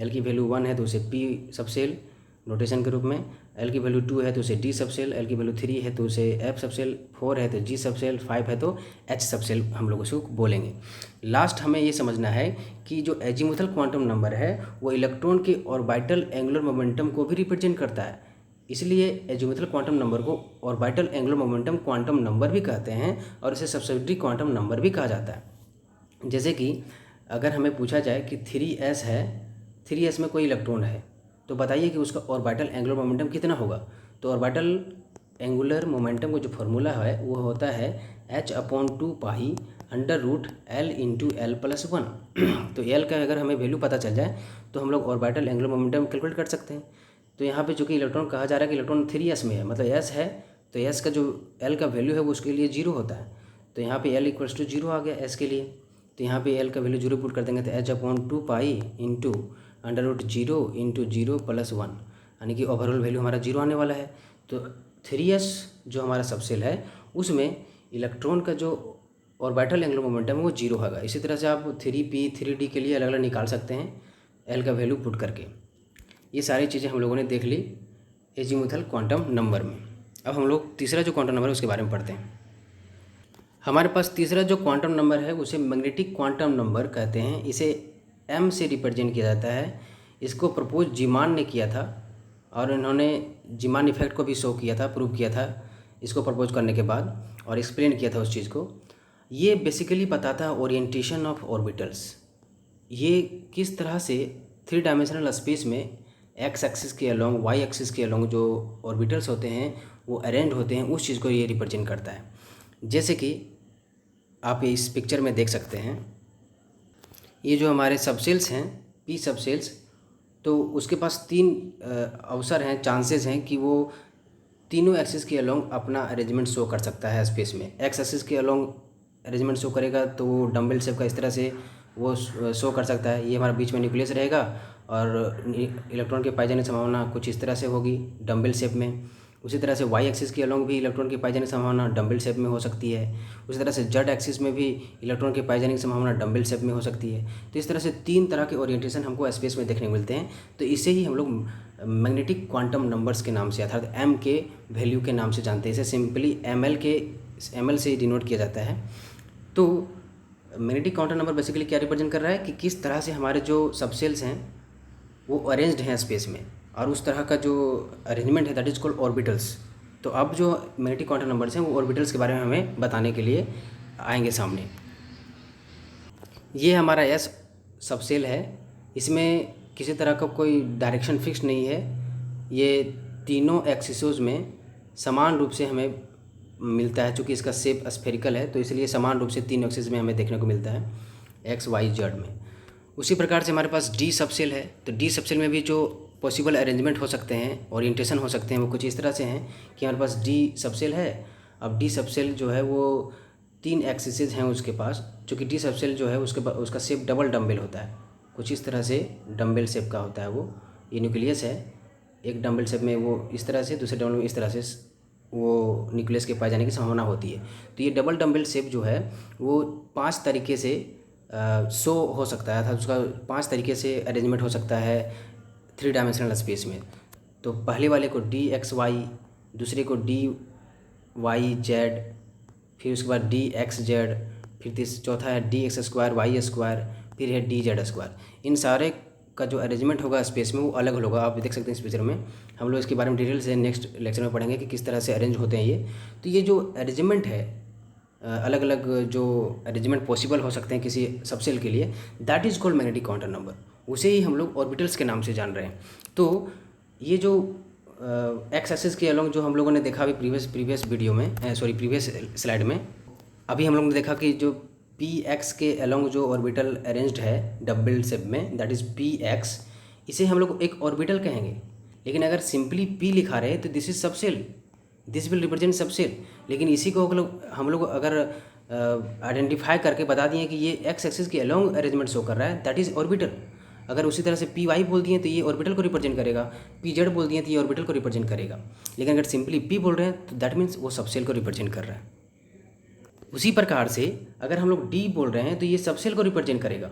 Speaker 1: l की वैल्यू 1 है तो उसे p सबसेल नोटेशन के रूप में, l की वैल्यू 2 है तो उसे d सबसेल, l की वैल्यू 3 है तो उसे f सबसेल, 4 है तो g सबसेल, 5 है तो h सबसेल हम लोग उसको बोलेंगे। लास्ट हमें ये समझना है कि जो एजीमुथल क्वांटम नंबर है वो इलेक्ट्रॉन के ऑर्बिटल एंगुलर मोमेंटम को भी रिप्रेजेंट करता है, इसलिए एजीमुथल क्वांटम नंबर को orbital angular momentum quantum number भी कहते हैं, और इसे सब्सिडियरी क्वांटम नंबर भी कहा जाता है। जैसे कि अगर हमें पूछा जाए कि 3s है, 3s में कोई इलेक्ट्रॉन है, तो बताइए कि उसका ऑर्बिटल एंगुलर मोमेंटम कितना होगा। तो ऑर्बिटल एंगुलर मोमेंटम का जो फॉर्मूला है वो होता है h/2 pi under root L into L plus one. तो एल का अगर हमें वैल्यू पता चल जाए तो हम लोग ऑर्बिटल एंगुलर मोमेंटम कैलकुलेट कर सकते हैं। तो यहाँ पे चूँकि इलेक्ट्रॉन कहा जा रहा है कि इलेक्ट्रॉन 3s में है, मतलब s है, तो s का जो l का वैल्यू है वो उसके लिए 0 होता है। तो यहाँ पे l इक्वल्स टू 0 आ गया s के लिए। तो यहाँ पे l का वैल्यू 0 पुट कर देंगे तो h/2 into under root 0 into 0 plus 1, यानी कि ओवरऑल वैल्यू हमारा 0 आने वाला है। तो 3s जो हमारा सबसेल है उसमें इलेक्ट्रॉन का जो ऑर्बिटल एंगुलर मोमेंटम है वो 0 होगा। इसी तरह से आप 3p 3d के लिए अलग अलग निकाल सकते हैं l का वैल्यू पुट करके। ये सारी चीज़ें हम लोगों ने देख ली एजीमुथल क्वांटम नंबर में। अब हम लोग तीसरा जो क्वांटम नंबर है उसके बारे में पढ़ते हैं। हमारे पास तीसरा जो क्वांटम नंबर है उसे मैग्नेटिक क्वांटम नंबर कहते हैं। इसे m से रिप्रेजेंट किया जाता है। इसको प्रपोज जीमान ने किया था और इन्होंने जीमान इफेक्ट को भी शो किया था, प्रूव किया था इसको प्रपोज करने के बाद, और एक्सप्लेन किया था उस चीज़ को। ये बेसिकली बताता है ओरिएंटेशन ऑफ ऑर्बिटल्स। ये किस तरह से 3 डायमेंशनल स्पेस में एक्स एक्सिस के अलोंग, वाई एक्सिस के अलोंग जो ऑर्बिटल्स होते हैं वो अरेंज होते हैं, उस चीज़ को ये रिप्रेजेंट करता है। जैसे कि आप इस पिक्चर में देख सकते हैं, ये जो हमारे सबसेल्स हैं पी सबसेल्स, तो उसके पास 3 अवसर हैं, चांसेस हैं कि वो तीनों एक्सिस के अलोंग अपना अरेंजमेंट शो कर सकता है स्पेस में। एक्स एक्सिस के अलोंग अरेंजमेंट शो करेगा तो वो डम्बल शेप का इस तरह से वो शो कर सकता है। ये हमारा बीच में न्यूक्लियस रहेगा और इलेक्ट्रॉन के पाए जाने की संभावना कुछ इस तरह से होगी डम्बल शेप में। उसी तरह से वाई एक्सिस के अलोंग भी इलेक्ट्रॉन के पाए जाने की संभावना डम्बल शेप में हो सकती है। उसी तरह से जेड एक्सिस में भी इलेक्ट्रॉन के पाए जाने की संभावना डम्बल शेप में हो सकती है। तो इस तरह से 3 तरह के ओरिएंटेशन हमको स्पेस में देखने को मिलते हैं। तो इसे ही हम लोग मैग्नेटिक क्वांटम नंबर्स के नाम से अर्थात एम के वैल्यू के नाम से जानते हैं। इसे सिंपली एम एल से डिनोट किया जाता है। तो मैग्नेटिक क्वांटम नंबर बेसिकली क्या रिप्रेजेंट कर रहा है कि किस तरह से हमारे जो सबसेल्स हैं वो अरेंज्ड हैं स्पेस में, और उस तरह का जो अरेंजमेंट है दैट इज कॉल्ड ऑर्बिटल्स। तो अब जो मैग्नेटिक क्वांटम नंबर्स हैं वो ऑर्बिटल्स के बारे में हमें बताने के लिए आएंगे सामने। ये हमारा एस सबसेल है। इसमें किसी तरह का कोई डायरेक्शन फिक्स नहीं है। ये तीनों एक्सिसों में समान रूप से हमें मिलता है। चूँकि इसका शेप स्फेरिकल है तो इसलिए समान रूप से 3 एक्सिस में हमें देखने को मिलता है, एक्स वाई जेड में। उसी प्रकार से हमारे पास डी सबसेल है। तो डी सबसेल में भी जो पॉसिबल अरेंजमेंट हो सकते हैं, ओरिएंटेशन हो सकते हैं, वो कुछ इस तरह से हैं कि हमारे पास डी सबसेल है। अब डी सबसेल जो है वो 3 एक्सिसेज हैं उसके पास। चूँकि डी सबसेल जो है उसका शेप डबल डम्बल होता है, कुछ इस तरह से डम्बल शेप का होता है वो। ये न्यूक्लियस है, एक डम्बल शेप में वो इस तरह से, दूसरे डम्बल में इस तरह से वो न्यूक्लियस के पाए जाने की संभावना होती है। तो ये डबल डम्बल शेप जो है वो 5 तरीके से शो हो सकता है, अर्थात उसका 5 तरीके से अरेंजमेंट हो सकता है 3 डायमेंशनल स्पेस में। तो पहले वाले को डी एक्स वाई, दूसरे को डी वाई जेड, फिर उसके बाद डी एक्स जेड, फिर चौथा है D x square Y square, फिर है डी जेड स्क्वायर। इन सारे का जो अरेंजमेंट होगा स्पेस में वो अलग होगा। आप देख सकते हैं इस पिक्चर में। हम लोग इसके बारे में डिटेल से नेक्स्ट लेक्चर में पढ़ेंगे कि किस तरह से अरेंज होते हैं ये। तो ये जो अरेंजमेंट है, अलग अलग जो अरेंजमेंट पॉसिबल हो सकते हैं किसी सबसेल के लिए, that is called magnetic quantum number. उसे ही हम लोग ऑर्बिटल्स के नाम से जान रहे हैं। तो ये जो एक्स एक्सिस के अलोंग जो हम लोगों ने देखा अभी प्रीवियस वीडियो में, प्रीवियस स्लाइड में, अभी हम लोगों ने देखा कि जो पी एक्स के अलोंग जो ऑर्बिटल अरेंज्ड है डबल शेप में, दैट इज़ पी एक्स, इसे हम लोग एक ऑर्बिटल कहेंगे। लेकिन अगर सिंपली पी लिखा रहे तो this is subshell, this will represent subshell. लेकिन इसी को हम लोग अगर आइडेंटिफाई करके बता दिए कि ये एक्स एक्सिस के अलोंग अरेंजमेंट शो कर रहा है, दैट इज़ ऑर्बिटल। अगर उसी तरह से पी वाई बोल दिए तो ये ऑर्बिटल को रिप्रेजेंट करेगा, पी जेड बोल दिए तो ये ऑर्बिटल को रिप्रेजेंट करेगा। लेकिन अगर सिंपली पी बोल रहे हैं तो दैट मीन्स वो सबसेल को रिप्रेजेंट कर रहा है। उसी प्रकार से अगर हम लोग डी बोल रहे हैं तो ये सबसेल को रिप्रेजेंट करेगा।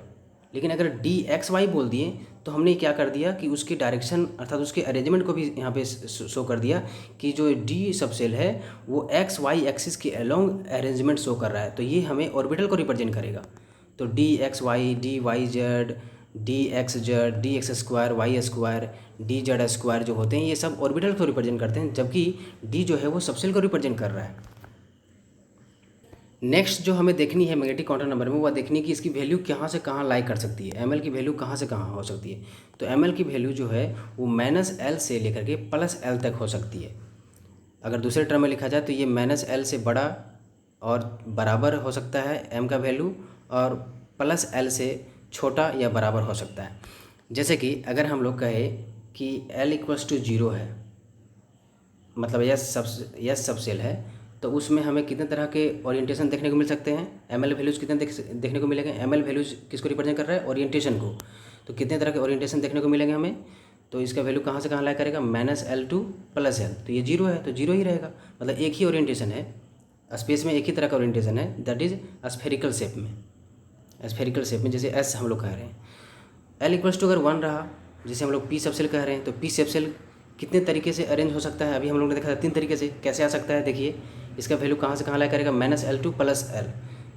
Speaker 1: लेकिन अगर डी एक्स वाई बोल दिए तो हमने क्या कर दिया कि उसकी डायरेक्शन अर्थात उसके अरेंजमेंट को भी यहाँ पे शो कर दिया कि जो डी सबसेल है वो एक्स वाई एक्सिस के अलोंग अरेंजमेंट शो कर रहा है। तो ये हमें ऑर्बिटल को रिप्रेजेंट करेगा। तो d x y, d y z, d x z, d x square Y square, d z square जो होते हैं ये सब ऑर्बिटल को रिप्रेजेंट करते हैं, जबकि डी जो है वो सबसेल को रिप्रेजेंट कर रहा है। नेक्स्ट जो हमें देखनी है मैग्नेटिक क्वांटम नंबर में, वह देखनी है कि इसकी वैल्यू कहाँ से कहाँ लाई कर सकती है। एम एल की वैल्यू कहाँ से कहाँ हो सकती है। तो एम एल की वैल्यू जो है वो -L से लेकर के +L तक हो सकती है। अगर दूसरे टर्म में लिखा जाए तो ये -L से बड़ा और बराबर हो सकता है m का वैल्यू, और प्लस l से छोटा या बराबर हो सकता है। जैसे कि अगर हम लोग कहें कि l इक्वल्स टू 0 है, मतलब यस सबसेल है, तो उसमें हमें कितने तरह के ओरिएंटेशन देखने को मिल सकते हैं। एम एल वैल्यूज़ कितने देखने को मिलेंगे। एम एल वैल्यूज़ किसको रिप्रेजेंट कर रहा है, ओरिएंटेशन को। तो कितने तरह के ओरिएंटेशन देखने को मिलेंगे हमें। तो इसका वैल्यू कहाँ से कहाँ लाया करेगा, -l टू +l। तो ये 0 है तो 0 ही रहेगा, मतलब एक ही ओरिएंटेशन है स्पेस में, एक ही तरह का ओरिएंटेशन है, दैट इज स्फेरिकल शेप में। स्फेरिकल शेप में जैसे एस हम लोग कह रहे हैं। एल इक्वल्स टू अगर 1 रहा, जैसे हम लोग पी सबसेल कह रहे हैं, तो पी सबसेल कितने तरीके से अरेंज हो सकता है। अभी हम लोग ने देखा था 3 तरीके से कैसे आ सकता है। देखिए इसका वैल्यू कहाँ से कहाँ लाया करेगा, -l टू +l।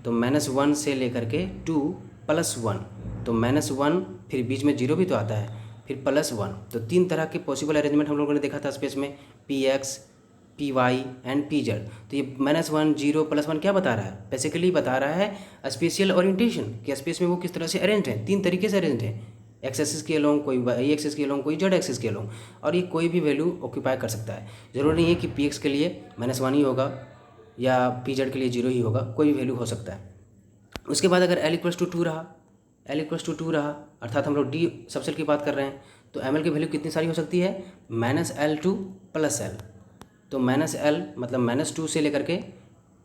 Speaker 1: तो -1 से लेकर के 2 +1, तो -1 फिर बीच में 0 भी तो आता है, फिर +1। तो 3 तरह के पॉसिबल अरेंजमेंट हम लोगों ने देखा था स्पेस में, px, py एंड pz। तो ये -1 0 +1 क्या बता रहा है, बेसिकली बता रहा है स्पेशियल ओरिएंटेशन, कि स्पेस में वो किस तरह से अरेंज है। 3 तरीके से अरेंज है, एक्स एक्सिस के अलोंग, कोई वाई एक्सिस के अलोंग, कोई जेड एक्सिस के अलोंग, और ये कोई भी वैल्यू ऑक्यूपाई कर सकता है। ज़रूरी नहीं है कि px के लिए -1 ही होगा या pz के लिए 0 ही होगा, कोई भी वैल्यू हो सकता है। उसके बाद अगर l इक्वल्स टू 2 रहा, l इक्वल्स टू 2 रहा, अर्थात हम लोग डी सबसेल की बात कर रहे हैं, तो एम एल की वैल्यू कितनी सारी हो सकती है, -l टू +l। तो -l मतलब -2 से लेकर के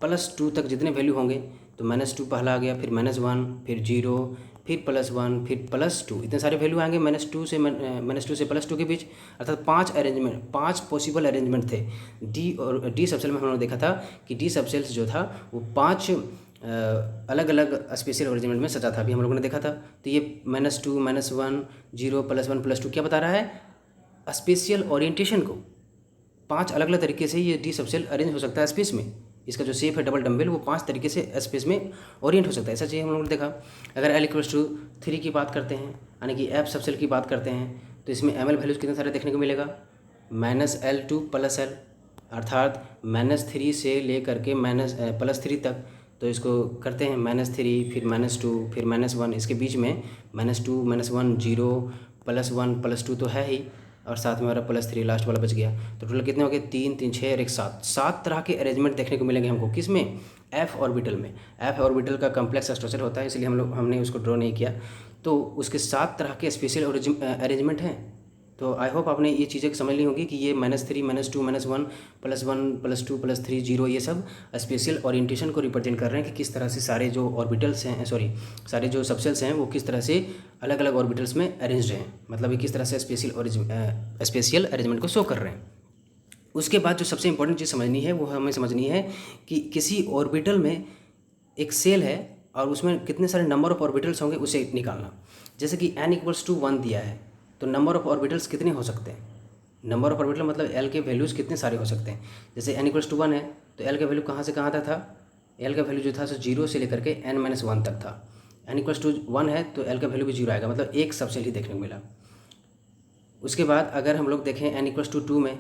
Speaker 1: +2 तक जितने वैल्यू होंगे, तो -2 पहला आ गया, फिर -1, फिर 0, फिर +1, फिर +2, इतने सारे वैल्यू आएंगे -2 से +2 के बीच। अर्थात 5 पॉसिबल अरेंजमेंट थे। डी सबसेल में हम लोगों ने देखा था कि डी सबसेल्स जो था वो 5 अलग अलग स्पेशल अरेंजमेंट में सजा था, अभी हम लोगों ने देखा था। तो ये -2, -1, 0, +1, +2 क्या बता रहा है, स्पेशियल ओरिएंटेशन को 5 अलग अलग तरीके से ये डी सबसेल अरेंज हो सकता है स्पेस में। इसका जो शेप है डबल डम्बेल, वो 5 तरीके से स्पेस में ओरिएंट हो सकता है। ऐसा चीज़ हम लोगों ने देखा। अगर l इक्वल्स टू 3 की बात करते हैं, यानी कि एफ सबसेल की बात करते हैं, तो इसमें एम एल वैल्यूज़ कितने सारे देखने को मिलेगा, -l टू +l, अर्थात -3 से ले करके +3 तक। तो इसको करते हैं -3, फिर -2, फिर -1, इसके बीच में -2, -1, 0, +1, +2 तो है ही, और साथ में हमारा +3 लास्ट वाला बच गया। तो टोटल कितने हो गए, 3, 3, 6 और 1 7 तरह के अरेंजमेंट देखने को मिलेंगे हमको। किस में, एफ ऑर्बिटल में। एफ ऑर्बिटल का कम्प्लेक्स स्ट्रक्चर होता है, इसलिए हमने उसको ड्रॉ नहीं किया। तो उसके 7 तरह के स्पेशल अरेंजमेंट हैं। तो आई होप आपने ये चीज़ें समझ ली होंगी कि ये -3, -2, -1, +1, +2, +3, 0, ये सब स्पेशल ओरिएंटेशन को रिप्रेजेंट कर रहे हैं कि किस तरह से सारे जो ऑर्बिटल्स हैं, सारे जो सबसेल्स हैं वो किस तरह से अलग अलग ऑर्बिटल्स में अरेंज्ड हैं, मतलब ये किस तरह से स्पेशल अरेंजमेंट को शो कर रहे हैं। उसके बाद जो सबसे इंपॉर्टेंट चीज़ समझनी है वो हमें समझनी है कि किसी ऑर्बिटल में एक सेल है और उसमें कितने सारे नंबर ऑफ ऑर्बिटल्स होंगे उसे निकालना। जैसे कि n इक्वल्स टू 1 दिया है, तो नंबर ऑफ ऑर्बिटल्स कितने हो सकते हैं। नंबर ऑफ ऑर्बिटल मतलब l के वैल्यूज़ कितने सारे हो सकते हैं। जैसे n इक्वल्स टू 1 है, तो l का वैल्यू कहाँ से कहाँ तक था, l का वैल्यू जो था 0 से लेकर के n-1 तक था। n इक्वल्स टू 1 है तो l का वैल्यू भी 0 आएगा, मतलब एक सबसेल ही देखने को मिला। उसके बाद अगर हम लोग देखें n इक्वल्स टू 2 में,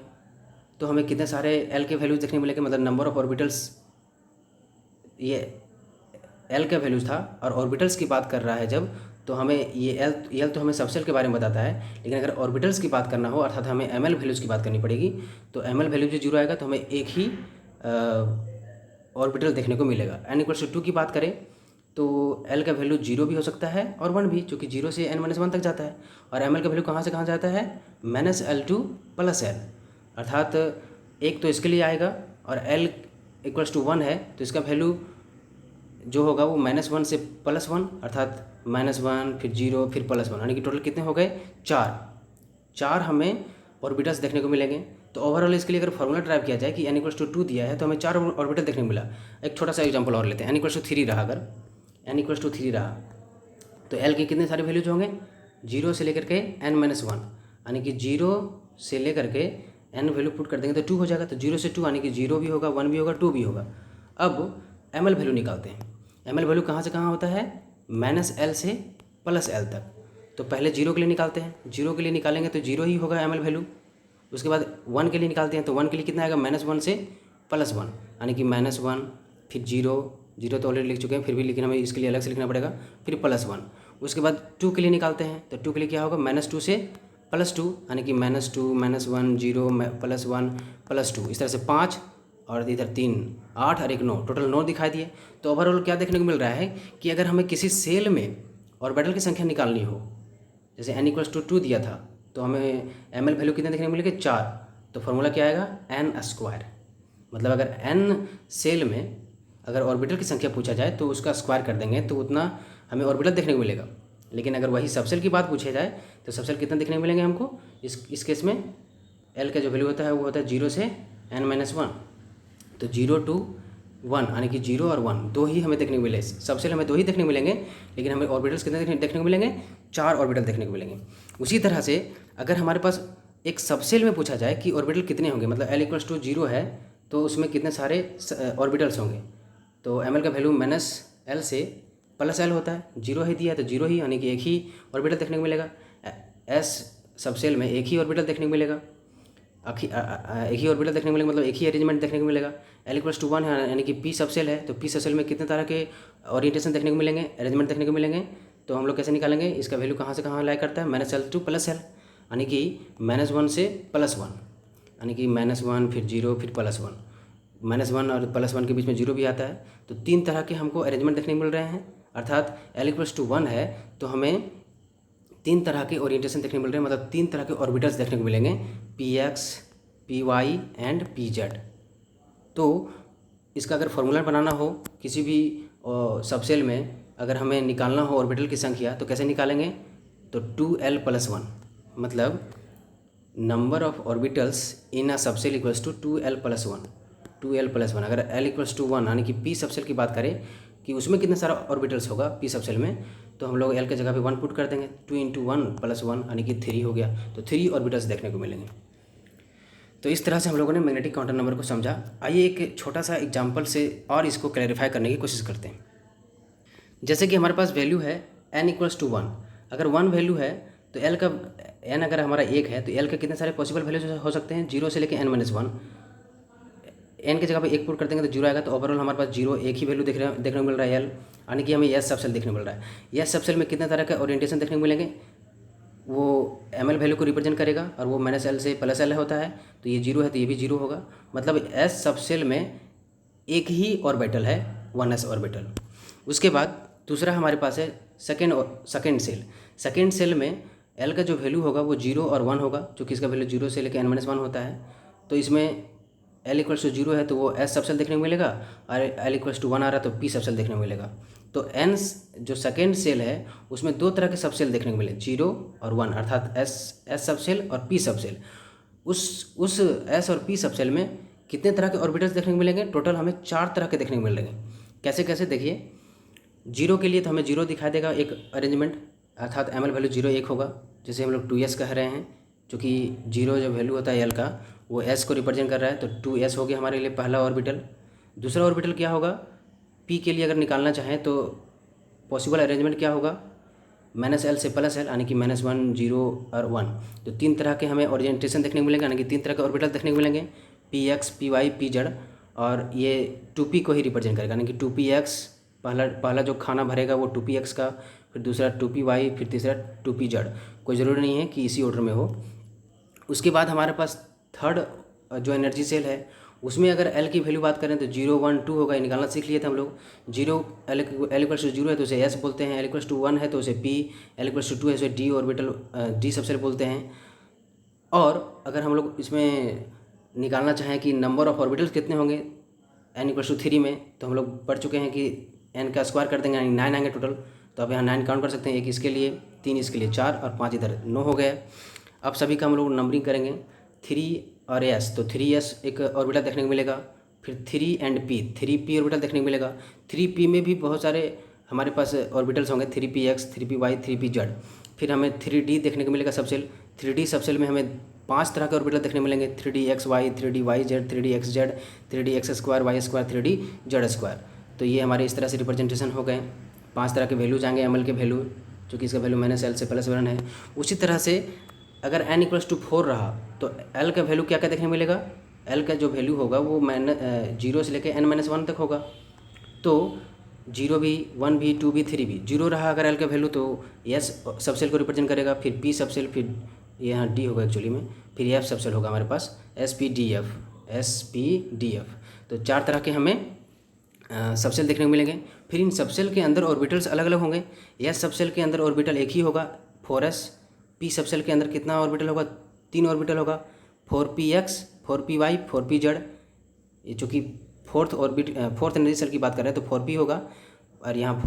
Speaker 1: तो हमें कितने सारे l के वैल्यूज़ देखने को मिलेंगे, मतलब नंबर ऑफ ऑर्बिटल्स, ये l का वैल्यूज़ था। और ऑर्बिटल्स की बात कर रहा है जब, तो हमें ये l तो हमें सबसेल के बारे में बताता है, लेकिन अगर ऑर्बिटल्स की बात करना हो, अर्थात हमें एम एल वैल्यूज़ की बात करनी पड़ेगी, तो एम एल वैल्यू जो 0 आएगा तो हमें एक ही ऑर्बिटल देखने को मिलेगा। n इक्वल्स टू 2 की बात करें तो l का वैल्यू 0 भी हो सकता है और 1 भी, क्योंकि 0 से n-1 तक जाता है। और एम एल का वैल्यू कहाँ से कहाँ जाता है, -l टू +l, अर्थात एक तो इसके लिए आएगा, और l इक्वल्स टू 1 है तो इसका वैल्यू जो होगा वो -1 से +1, अर्थात -1 फिर 0 फिर +1, यानी कि टोटल कितने हो गए, 4 हमें ऑर्बिटल्स देखने को मिलेंगे। तो ओवरऑल इसके लिए अगर फॉर्मूला ड्राइव किया जाए कि n इक्वल्स टू 2 दिया है तो हमें 4 ऑर्बिटल देखने को मिला। एक छोटा सा एग्जांपल और लेते हैं, n इक्वल्स टू 3 रहा, अगर n इक्वल्स टू 3 रहा तो l के कितने सारे वैल्यूज होंगे, 0 से लेकर के n-1, यानी कि 0 से लेकर के n वैल्यू पुट कर देंगे तो 2 हो जाएगा। तो 0 से 2 यानी कि 0 भी होगा, 1 भी होगा, 2 भी होगा। अब एम एल वैल्यू निकालते हैं। एम एल वैल्यू कहाँ से कहाँ होता है, -l से +l तक। तो पहले 0 के लिए निकालते हैं, 0 के लिए निकालेंगे तो 0 ही होगा एम एल वैल्यू। उसके बाद 1 के लिए निकालते हैं तो 1 के लिए कितना आएगा, -1 से +1, यानी कि -1 फिर 0 तो ऑलरेडी लिख चुके हैं, फिर भी लेकिन हमें इसके लिए अलग से लिखना पड़ेगा, फिर +1। उसके बाद 2 के लिए निकालते हैं तो 2 के लिए क्या होगा, -2 से +2, यानी कि -2, -1, 0, +1, +2, इस तरह से 5 और इधर 3 8 और एक 9, टोटल 9 दिखाई दिए। तो ओवरऑल क्या देखने को मिल रहा है कि अगर हमें किसी सेल में ऑर्बिटल की संख्या निकालनी हो, जैसे n = 2 दिया था, तो हमें ml वैल्यू कितने देखने को मिलेंगे 4। तो फार्मूला क्या आएगा n²। मतलब अगर n सेल में अगर ऑर्बिटल की संख्या पूछा जाए तो उसका स्क्वायर कर देंगे तो उतना हमें ऑर्बिटल देखने को मिलेगा। लेकिन अगर वही सबसेल की बात पूछे जाए तो सबसेल कितना देखने को मिलेंगे हमको, इस केस में l का जो वैल्यू होता है वो होता है 0 से n-1। तो 0 to 1 यानी कि 0 और 1 दो ही हमें देखने को मिले, सबसेल हमें 2 ही देखने को मिलेंगे, लेकिन हमें ऑर्बिटल्स कितने देखने को मिलेंगे, 4 ऑर्बिटल देखने को मिलेंगे। उसी तरह से अगर हमारे पास एक सबसेल में पूछा जाए कि ऑर्बिटल कितने होंगे, मतलब l = 0 है तो उसमें कितने सारे ऑर्बिटल्स होंगे, तो ml का वैल्यू -l से +l होता है। 0 ही दिया है तो 0 ही, यानी कि एक ही ऑर्बिटल देखने को मिलेगा। s सबसेल में एक ही ऑर्बिटल देखने को मिलेगा, एक ही ऑर्बिटल देखने को मिलेगा, मतलब एक ही अरेंजमेंट देखने को मिलेगा। l = 1 है यानी कि p सबसेल है, तो p सबसेल में कितने तरह के ओरिएंटेशन देखने को मिलेंगे, अरेंजमेंट देखने को मिलेंगे। तो हम लोग कैसे निकालेंगे, इसका वैल्यू कहाँ से कहाँ लाई करता है, -l to +l, यानी कि -1 से +1, यानी कि -1 फिर 0 फिर +1, -1 और +1 के बीच में 0 भी आता है। तो 3 तरह के हमको अरेंजमेंट देखने को मिल रहे हैं, अर्थात l = 1 है तो हमें 3 तरह के ओरिएंटेशन देखने को मिल रहे हैं, मतलब 3 तरह के ऑर्बिटल्स देखने को मिलेंगे, px, py एंड pz। तो इसका अगर फॉर्मूला बनाना हो किसी भी सबसेल में, अगर हमें निकालना हो ऑर्बिटल की संख्या तो कैसे निकालेंगे, तो 2l + 1, मतलब number of orbitals in a subshell equals to 2l + 1। 2l + 1 अगर l = 1 यानी कि p सबसेल की बात करें कि उसमें कितना सारा ऑर्बिटल्स होगा p सबसेल में, तो हम लोग l के जगह पे 1 पुट कर देंगे, 2 × 1 + 1 यानी कि 3 हो गया, तो 3 ऑर्बिटल्स देखने को मिलेंगे। तो इस तरह से हम लोगों ने मैग्नेटिक क्वांटम नंबर को समझा। आइए एक छोटा सा एग्जांपल से और इसको क्लैरिफाई करने की कोशिश करते हैं। जैसे कि हमारे पास वैल्यू है n = 1, अगर 1 वैल्यू है तो l का n अगर हमारा 1 है तो l के कितने सारे पॉसिबल वैल्यूज हो सकते हैं, 0 से लेकर n-1। n के जगह पे 1 पुट कर देंगे तो 0 आएगा, तो ओवरऑल हमारे पास 0 एक ही वैल्यू देखने को मिल रहा है l, यानी कि हमें s सबसेल देखने को मिल रहा है। s सबसेल में कितने तरह के ओरिएंटेशन देखने को मिलेंगे, वो ml वैल्यू को रिप्रेजेंट करेगा और वो -l से +l होता है, तो ये 0 है तो ये भी 0 होगा, मतलब s सबसेल में एक ही ऑर्बिटल है, 1s ऑर्बिटल। उसके बाद दूसरा हमारे पास है सेकेंड सेल। सेकेंड सेल में l का जो वैल्यू होगा वो 0 और 1 होगा, क्योंकि इसका वैल्यू 0 से लेकर n-1 होता है। तो इसमें l = 0 है तो वो s सबसेल देखने को मिलेगा, और l = 1 आ रहा है तो p सबसेल देखने को मिलेगा। तो n जो सेकेंड सेल है उसमें 2 तरह के सबसेल देखने को मिले, 0 और 1, अर्थात s सबसेल और p सबसेल। उस s और p सबसेल में कितने तरह के ऑर्बिटल्स देखने को मिलेंगे, टोटल हमें 4 तरह के देखने को मिलेंगे। कैसे कैसे देखिए, 0 के लिए तो हमें 0 दिखाई देगा एक अरेंजमेंट, अर्थात ml वैल्यू 0 1 होगा, जैसे हम लोग 2s कह रहे हैं, क्योंकि 0 जो वैल्यू होता है l का वो s को रिप्रेजेंट कर रहा है, तो 2s हो गया हमारे लिए पहला ऑर्बिटल। दूसरा ऑर्बिटल क्या होगा, p के लिए अगर निकालना चाहें तो पॉसिबल अरेंजमेंट क्या होगा, -l से +l, यानी कि -1 0 और 1। तो 3 तरह के हमें ओरिएंटेशन देखने को मिलेंगे, यानी कि 3 तरह के ऑर्बिटल देखने को मिलेंगे, px, py, pz, और ये 2p को ही रिप्रेजेंट करेगा, यानी कि 2px पहला जो खाना भरेगा वो 2px का, फिर दूसरा 2py, फिर तीसरा 2pz। कोई ज़रूरी नहीं है कि इसी ऑर्डर में हो। उसके बाद हमारे पास थर्ड जो एनर्जी सेल है उसमें अगर l की वैल्यू बात करें तो 0 1 2 होगा, ये निकालना सीख लिए थे हम लोग। l = 0 है तो उसे s बोलते हैं, l = 1 है तो उसे p, l = 2 है तो उसे d ऑर्बिटल d सबसेल बोलते हैं। और अगर हम लोग इसमें निकालना चाहें कि नंबर ऑफ ऑर्बिटल्स कितने होंगे n = 3 में, तो हम लोग पढ़ चुके हैं कि n का स्क्वायर कर देंगे यानी 9 आएंगे टोटल। तो अब यहाँ 9 काउंट कर सकते हैं, एक इसके लिए, 3 इसके लिए, 4 और 5 इधर 9 हो गया। अब सभी का हम लोग नंबरिंग करेंगे, 3 और s, तो 3s एक ऑर्बिटल देखने को मिलेगा, फिर 3 एंड p, 3p ऑर्बिटल देखने को मिलेगा। 3p में भी बहुत सारे हमारे पास ऑर्बिटल्स होंगे, 3px, 3py, 3pz। फिर हमें 3d देखने को मिलेगा सबसेल। 3d सबसेल में हमें 5 तरह के ऑर्बिटल देखने को मिलेंगे, 3dxy, 3dyz, 3dxz, 3dx², y², 3dz²। तो ये हमारे इस तरह से रिप्रेजेंटेशन हो गए। 5 तरह के वैल्यूज आएंगे ml के वैल्यू, जो कि इसका वैल्यू -l से +1 है। उसी तरह से अगर n = 4 रहा तो l का वैल्यू क्या क्या देखने को मिलेगा, l का जो वैल्यू होगा वो 0 से लेकर n-1 तक होगा। तो 0 भी, 1 भी, 2 भी, 3 भी। 0 रहा अगर l का वैल्यू तो s सबसेल को रिप्रेजेंट करेगा, फिर p सबसेल, फिर यहाँ d होगा एक्चुअली में, फिर f सबसेल होगा हमारे पास, s p d f, SPDF। तो 4 तरह के हमें सबसेल देखने को मिलेंगे। फिर इन सबसेल के अंदर ऑर्बिटल्स अलग अलग होंगे। S सबसेल के अंदर ऑर्बिटल एक ही होगा 4s। P सबसेल के अंदर कितना ऑर्बिटल होगा? 3 ऑर्बिटल होगा, 4px, 4py, 4pz। ये चूँकि फोर्थ एनर्जी सेल की बात कर रहे हैं तो 4p होगा, और यहाँ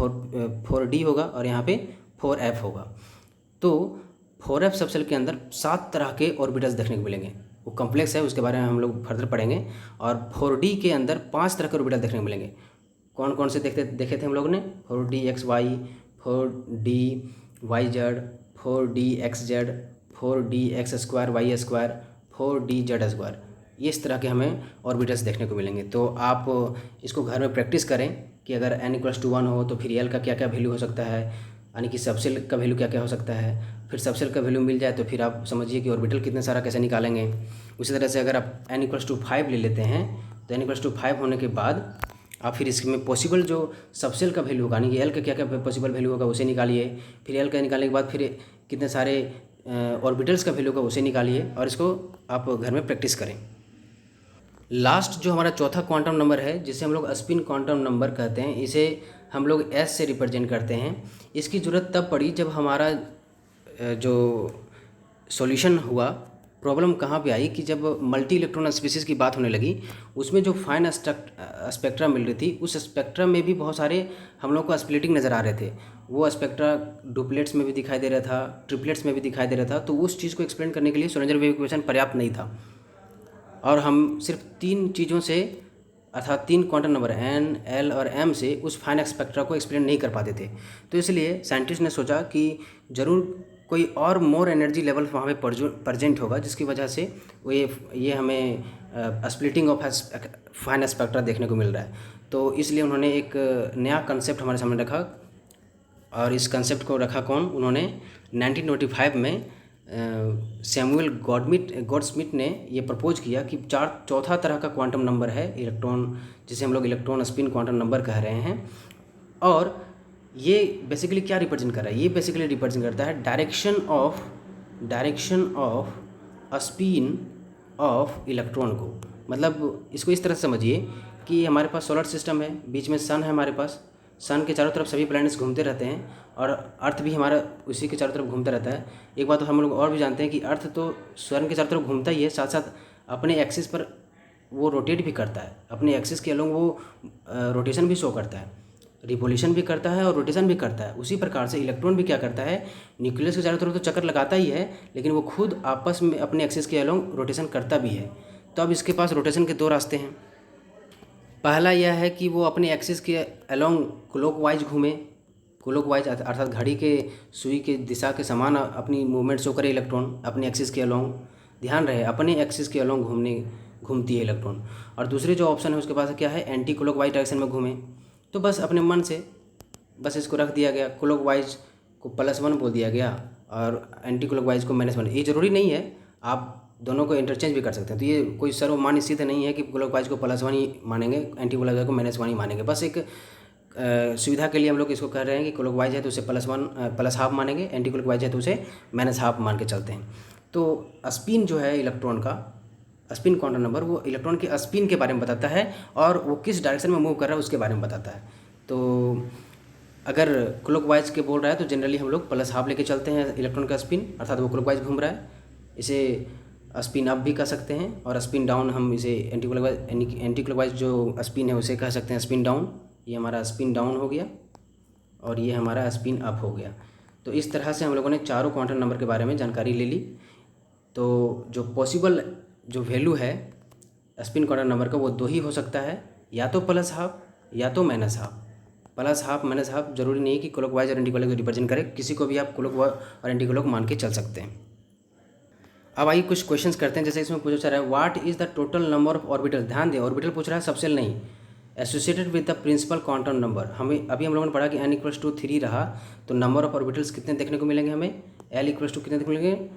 Speaker 1: 4d होगा, और यहाँ पे 4f होगा। तो 4f सबसेल के अंदर 7 तरह के ऑर्बिटल्स देखने को मिलेंगे। वो कॉम्प्लेक्स है, उसके बारे में हम लोग फर्दर पढ़ेंगे। और 4d के अंदर 5 तरह के ऑर्बिटल देखने को मिलेंगे। कौन कौन से देखे थे हम लोगों ने? 4dxy, 4dyz, 4dxz, 4dx2y2, 4dz2। ये इस तरह के हमें ऑर्बिटल्स देखने को मिलेंगे। तो आप इसको घर में प्रैक्टिस करें कि अगर n=1 हो तो फिर l का क्या क्या वैल्यू हो सकता है, यानी कि सबसेल का वैल्यू क्या क्या हो सकता है। फिर सबसेल का वैल्यू मिल जाए तो फिर आप समझिए कि ऑर्बिटल कितने सारा कैसे निकालेंगे। उसी तरह से अगर आप n=5 ले लेते हैं तो n=5 होने के बाद आप फिर इसमें पॉसिबल जो सबसेल का वैल्यू होगा, यानी कि l का क्या क्या पॉसिबल वैल्यू होगा उसे निकालिए। फिर l का निकालने के बाद फिर कितने सारे ऑर्बिटल्स का वैल्यू होगा उसे निकालिए, और इसको आप घर में प्रैक्टिस करें। लास्ट जो हमारा चौथा क्वांटम नंबर है, जिसे हम लोग स्पिन क्वांटम नंबर कहते हैं, इसे हम लोग S से रिप्रेजेंट करते हैं। इसकी ज़रूरत तब पड़ी जब हमारा जो सॉल्यूशन हुआ, प्रॉब्लम कहाँ पे आई कि जब मल्टी इलेक्ट्रॉन स्पीसीज़ की बात होने लगी, उसमें जो फाइन स्पेक्ट्रा मिल रही थी, उस स्पेक्ट्रा में भी बहुत सारे हम लोग को स्प्लिटिंग नज़र आ रहे थे। वो स्पेक्ट्रा डुप्लेट्स में भी दिखाई दे रहा था, ट्रिपलेट्स में भी दिखाई दे रहा था। तो उस चीज़ को एक्सप्लेन करने के लिए श्रोडिंगर वेव इक्वेशन पर्याप्त नहीं था, और हम सिर्फ 3 चीज़ों से, अर्थात 3 क्वांटम नंबर n, l और m से उस फाइन स्पेक्ट्रा को एक्सप्लेन नहीं कर पाते थे। तो इसलिए साइंटिस्ट ने सोचा कि ज़रूर कोई और मोर एनर्जी लेवल वहाँ पे प्रजेंट होगा, जिसकी वजह से ये हमें स्प्लिटिंग ऑफ फाइन स्पेक्ट्रा देखने को मिल रहा है। तो इसलिए उन्होंने एक नया कंसेप्ट हमारे सामने रखा, और इस कंसेप्ट को रखा कौन? उन्होंने 1925 में सैमुअल गॉडस्मिथ ने ये प्रपोज किया कि चौथा तरह का क्वांटम नंबर है इलेक्ट्रॉन, जिसे हम लोग इलेक्ट्रॉन स्पिन क्वांटम नंबर कह रहे हैं। और ये बेसिकली क्या रिप्रेजेंट कर रहा है? ये बेसिकली रिप्रेजेंट करता है direction off spin off electron को। मतलब इसको इस तरह समझिए कि हमारे पास सोलर सिस्टम है, बीच में सन है हमारे पास, सन के चारों तरफ सभी प्लैनेट्स घूमते रहते हैं, और अर्थ भी हमारा उसी के चारों तरफ घूमता रहता है। एक बात तो हम लोग और भी जानते हैं कि अर्थ तो सन के चारों तरफ घूमता ही है, साथ साथ अपने एक्सिस पर वो रोटेट भी करता है। अपने एक्सिस के अलोंग वो रोटेशन भी शो करता है, रिवोल्यूशन भी करता है और रोटेशन भी करता है। उसी प्रकार से इलेक्ट्रॉन भी क्या करता है, न्यूक्लियस के चारों तरफ तो चक्कर लगाता ही है, लेकिन वो खुद आपस में अपने एक्सिस के अलोंग रोटेशन करता भी है। तो अब इसके पास रोटेशन के 2 रास्ते हैं। पहला यह है कि वो अपने एक्सिस के अलोंग क्लॉकवाइज घूमे, क्लॉकवाइज अर्थात घड़ी के सुई के दिशा के समान अपनी मूवमेंट शो करे इलेक्ट्रॉन अपने एक्सिस के अलोंग। ध्यान रहे, अपने एक्सिस के अलोंग घूमती है इलेक्ट्रॉन। और दूसरे जो ऑप्शन है उसके पास क्या है, एंटी क्लॉकवाइज डायरेक्शन में घूमे। तो बस अपने मन से बस इसको रख दिया गया, क्लॉकवाइज को +1 बोल दिया गया और एंटी क्लॉकवाइज को -1। ये ज़रूरी नहीं है, आप दोनों को इंटरचेंज भी कर सकते हैं। तो ये कोई सर्वमान्य सिद्ध नहीं है कि क्लॉकवाइज को +1 ही मानेंगे, एंटी क्लॉकवाइज को -1 ही मानेंगे। बस एक सुविधा के लिए हम लोग इसको कह रहे हैं कि क्लॉकवाइज है तो उसे +1 मानेंगे, एंटी क्लॉकवाइज है तो उसे -1/2 मान के चलते हैं। तो स्पिन जो है इलेक्ट्रॉन का, स्पिन क्वांटम नंबर, वो इलेक्ट्रॉन के स्पिन के बारे में बताता है और वो किस डायरेक्शन में मूव कर रहा है उसके बारे में बताता है। तो अगर क्लॉकवाइज के बोल रहा है तो जनरली हम लोग +1/2 लेके चलते हैं इलेक्ट्रॉन का स्पिन, अर्थात वो क्लॉकवाइज घूम रहा है। इसे स्पिन अप भी कह सकते हैं, और स्पिन डाउन हम इसे एंटी क्लॉकवाइज जो स्पिन है उसे कह सकते हैं स्पिन डाउन। ये हमारा स्पिन डाउन हो गया और ये हमारा स्पिन अप हो गया। तो इस तरह से हम लोगों ने चारों क्वांटम नंबर के बारे में जानकारी ले ली। तो जो पॉसिबल जो वैल्यू है स्पिन क्वांटम नंबर का वो 2 ही हो सकता है, या तो +1/2 या तो -1/2। +1/2 -1/2 जरूरी नहीं कि क्लॉकवाइज और एंटी क्लॉकवाइज रिप्रेजेंट करे, किसी को भी आप क्लॉकवाइज और एंटी क्लॉक मान के चल सकते हैं। अब आइए कुछ क्वेश्चंस करते हैं। जैसे इसमें पूछा जा रहा है what is the total number of orbital. ध्यान दें, ऑर्बिटल पूछ रहा है, सबसेल नहीं। Associated with the principal quantum number, हमें अभी हम लोगों ने पढ़ा कि n=3 रहा तो नंबर ऑफ ऑर्बिटल्स कितने देखने को मिलेंगे हमें, l कितने देखने को मिलेंगे,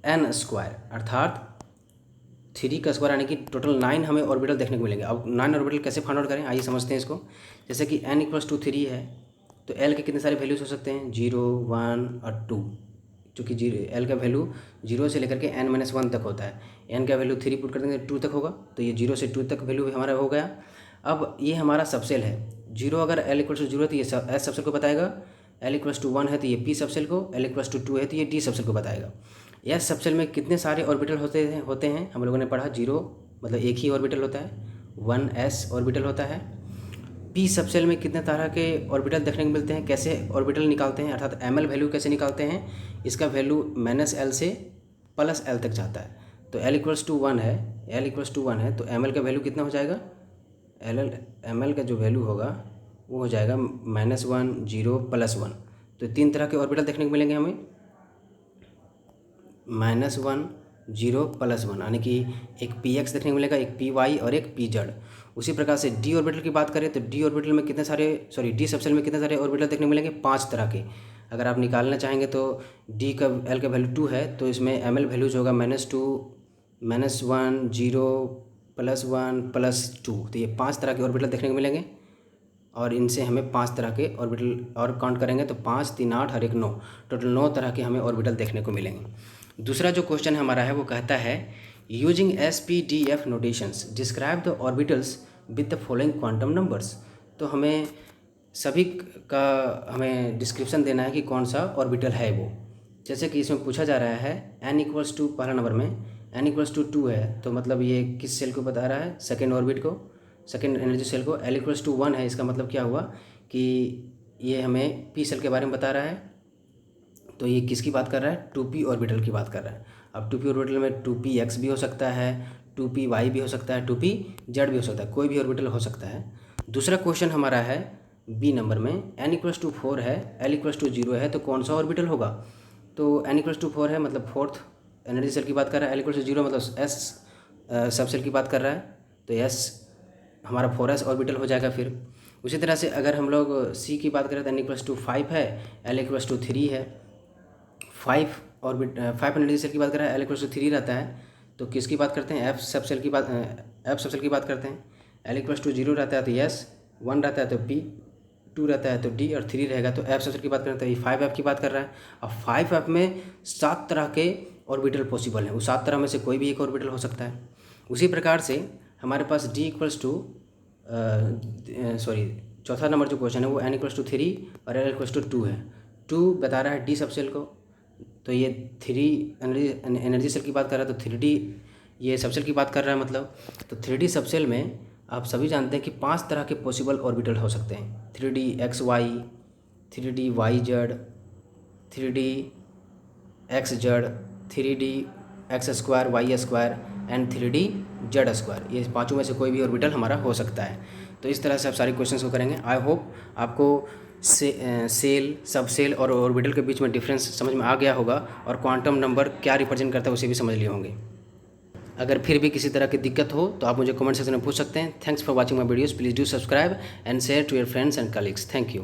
Speaker 1: n², अर्थात 3 का स्क्वायर, यानी कि टोटल 9 हमें ऑर्बिटल देखने को मिलेंगे। अब 9 ऑर्बिटल कैसे फाइंड आउट करें, आइए समझते हैं इसको। जैसे कि n=3 है तो l के कितने सारे वैल्यूज हो सकते हैं, 0, 1 और 2। चूँकि एल का वैल्यू 0 से लेकर के n-1 तक होता है। n का वैल्यू 3 पुट कर देंगे 2 तक होगा, तो ये 0 से 2 तक वैल्यू हमारा हो गया। अब ये हमारा सबसेल है। 0 अगर l = 0 है तो ये एस सबसेल को बताएगा, l = 1 है तो ये पी सबसेल को, l = 2 है तो ये डी सबसेल को बताएगा। एस सबसेल में कितने सारे ऑर्बिटल होते हैं हम लोगों ने पढ़ा। 0 मतलब एक ही ऑर्बिटल होता है, 1s ऑर्बिटल होता है। पी सबसेल में कितने तरह के ऑर्बिटल देखने को मिलते हैं, कैसे ऑर्बिटल निकालते हैं, अर्थात ml वैल्यू कैसे निकालते हैं। इसका वैल्यू -l से +l तक जाता है। तो l = 1 है तो ml का वैल्यू कितना हो जाएगा, ml का जो वैल्यू होगा वो हो जाएगा -1, 0, +1। तो 3 तरह के ऑर्बिटल देखने को मिलेंगे हमें, -1, 0, +1, यानी कि एक px देखने को मिलेगा, एक py और एक pz। उसी प्रकार से डी ऑर्बिटल की बात करें तो डी ऑर्बिटल में डी सबसेल में कितने सारे ऑर्बिटल देखने को मिलेंगे, 5 तरह के। अगर आप निकालना चाहेंगे तो डी का एल का वैल्यू 2 है तो इसमें एम एल वैल्यूज होगा -2, -1, 0, +1, +2। तो ये 5 तरह के ऑर्बिटल देखने को मिलेंगे और इनसे हमें 5 तरह के ऑर्बिटल और काउंट करेंगे तो 5, 3, 8 और 1, 9, टोटल 9 तरह के हमें ऑर्बिटल देखने को मिलेंगे। दूसरा जो क्वेश्चन हमारा है वो कहता है using SPDF notations describe the orbitals with the following quantum numbers. तो हमें सभी का हमें डिस्क्रिप्शन देना है कि कौन सा ऑर्बिटल है वो। जैसे कि इसमें पूछा जा रहा है n = पहला नंबर में n = 2 है तो मतलब ये किस सेल को बता रहा है, सेकेंड ऑर्बिट को, सेकेंड एनर्जी सेल को। l = 1 है, इसका मतलब क्या हुआ कि ये हमें p सेल के बारे में बता रहा है। तो ये किसकी बात कर रहा है, 2p ऑर्बिटल की बात कर रहा है। अब 2p ऑर्बिटल में 2px भी हो सकता है, 2py भी हो सकता है, 2pz भी हो सकता है, कोई भी ऑर्बिटल हो सकता है। दूसरा क्वेश्चन हमारा है बी नंबर में n = 4 है, l = 0 है तो कौन सा ऑर्बिटल होगा। तो n = 4 है मतलब फोर्थ एनर्जी सेल की बात कर रहा है, l = 0 मतलब s सब सेल की बात कर रहा है, तो s हमारा 4s ऑर्बिटल हो जाएगा। फिर उसी तरह से अगर हम लोग c की बात करें तो n = 5 है, l = 3 है। 5 एनर्जी सेल की बात कर रहा है, l = 3 रहता है तो किसकी बात करते हैं, f सब सेल की बात करते हैं। l = 0 रहता है तो s, 1 रहता है तो p, 2 रहता है तो d और 3 रहेगा तो f सब सेल की बात करते हैं। तो ये 5f की बात कर रहा है। अब 5f में 7 तरह के ऑर्बिटल पॉसिबल हैं, उस 7 तरह में से कोई भी एक ऑर्बिटल हो सकता है। उसी प्रकार से हमारे पास चौथा नंबर जो क्वेश्चन है वो n = 3 और l = 2 है। 2 बता रहा है डी सब सेल को, तो ये 3 एनर्जी सेल की बात कर रहा है तो 3D ये सबसेल की बात कर रहा है मतलब। तो 3D सबसेल में आप सभी जानते हैं कि 5 तरह के पॉसिबल ऑर्बिटल हो सकते हैं, 3D XY, 3D YZ, 3D XZ, 3D X² and 3D Z²। ये पाँचों में से कोई भी ऑर्बिटल हमारा हो सकता है। तो इस तरह से आप सारे क्वेश्चंस को करेंगे। आई होप आपको सेल, सबसेल और ऑर्बिटल के बीच में डिफरेंस समझ में आ गया होगा और क्वांटम नंबर क्या रिप्रेजेंट करता है उसे भी समझ लिए होंगे। अगर फिर भी किसी तरह की दिक्कत हो तो आप मुझे कमेंट सेक्शन में पूछ सकते हैं। Thanks for watching my videos, please do subscribe and share to your friends and colleagues. Thank you.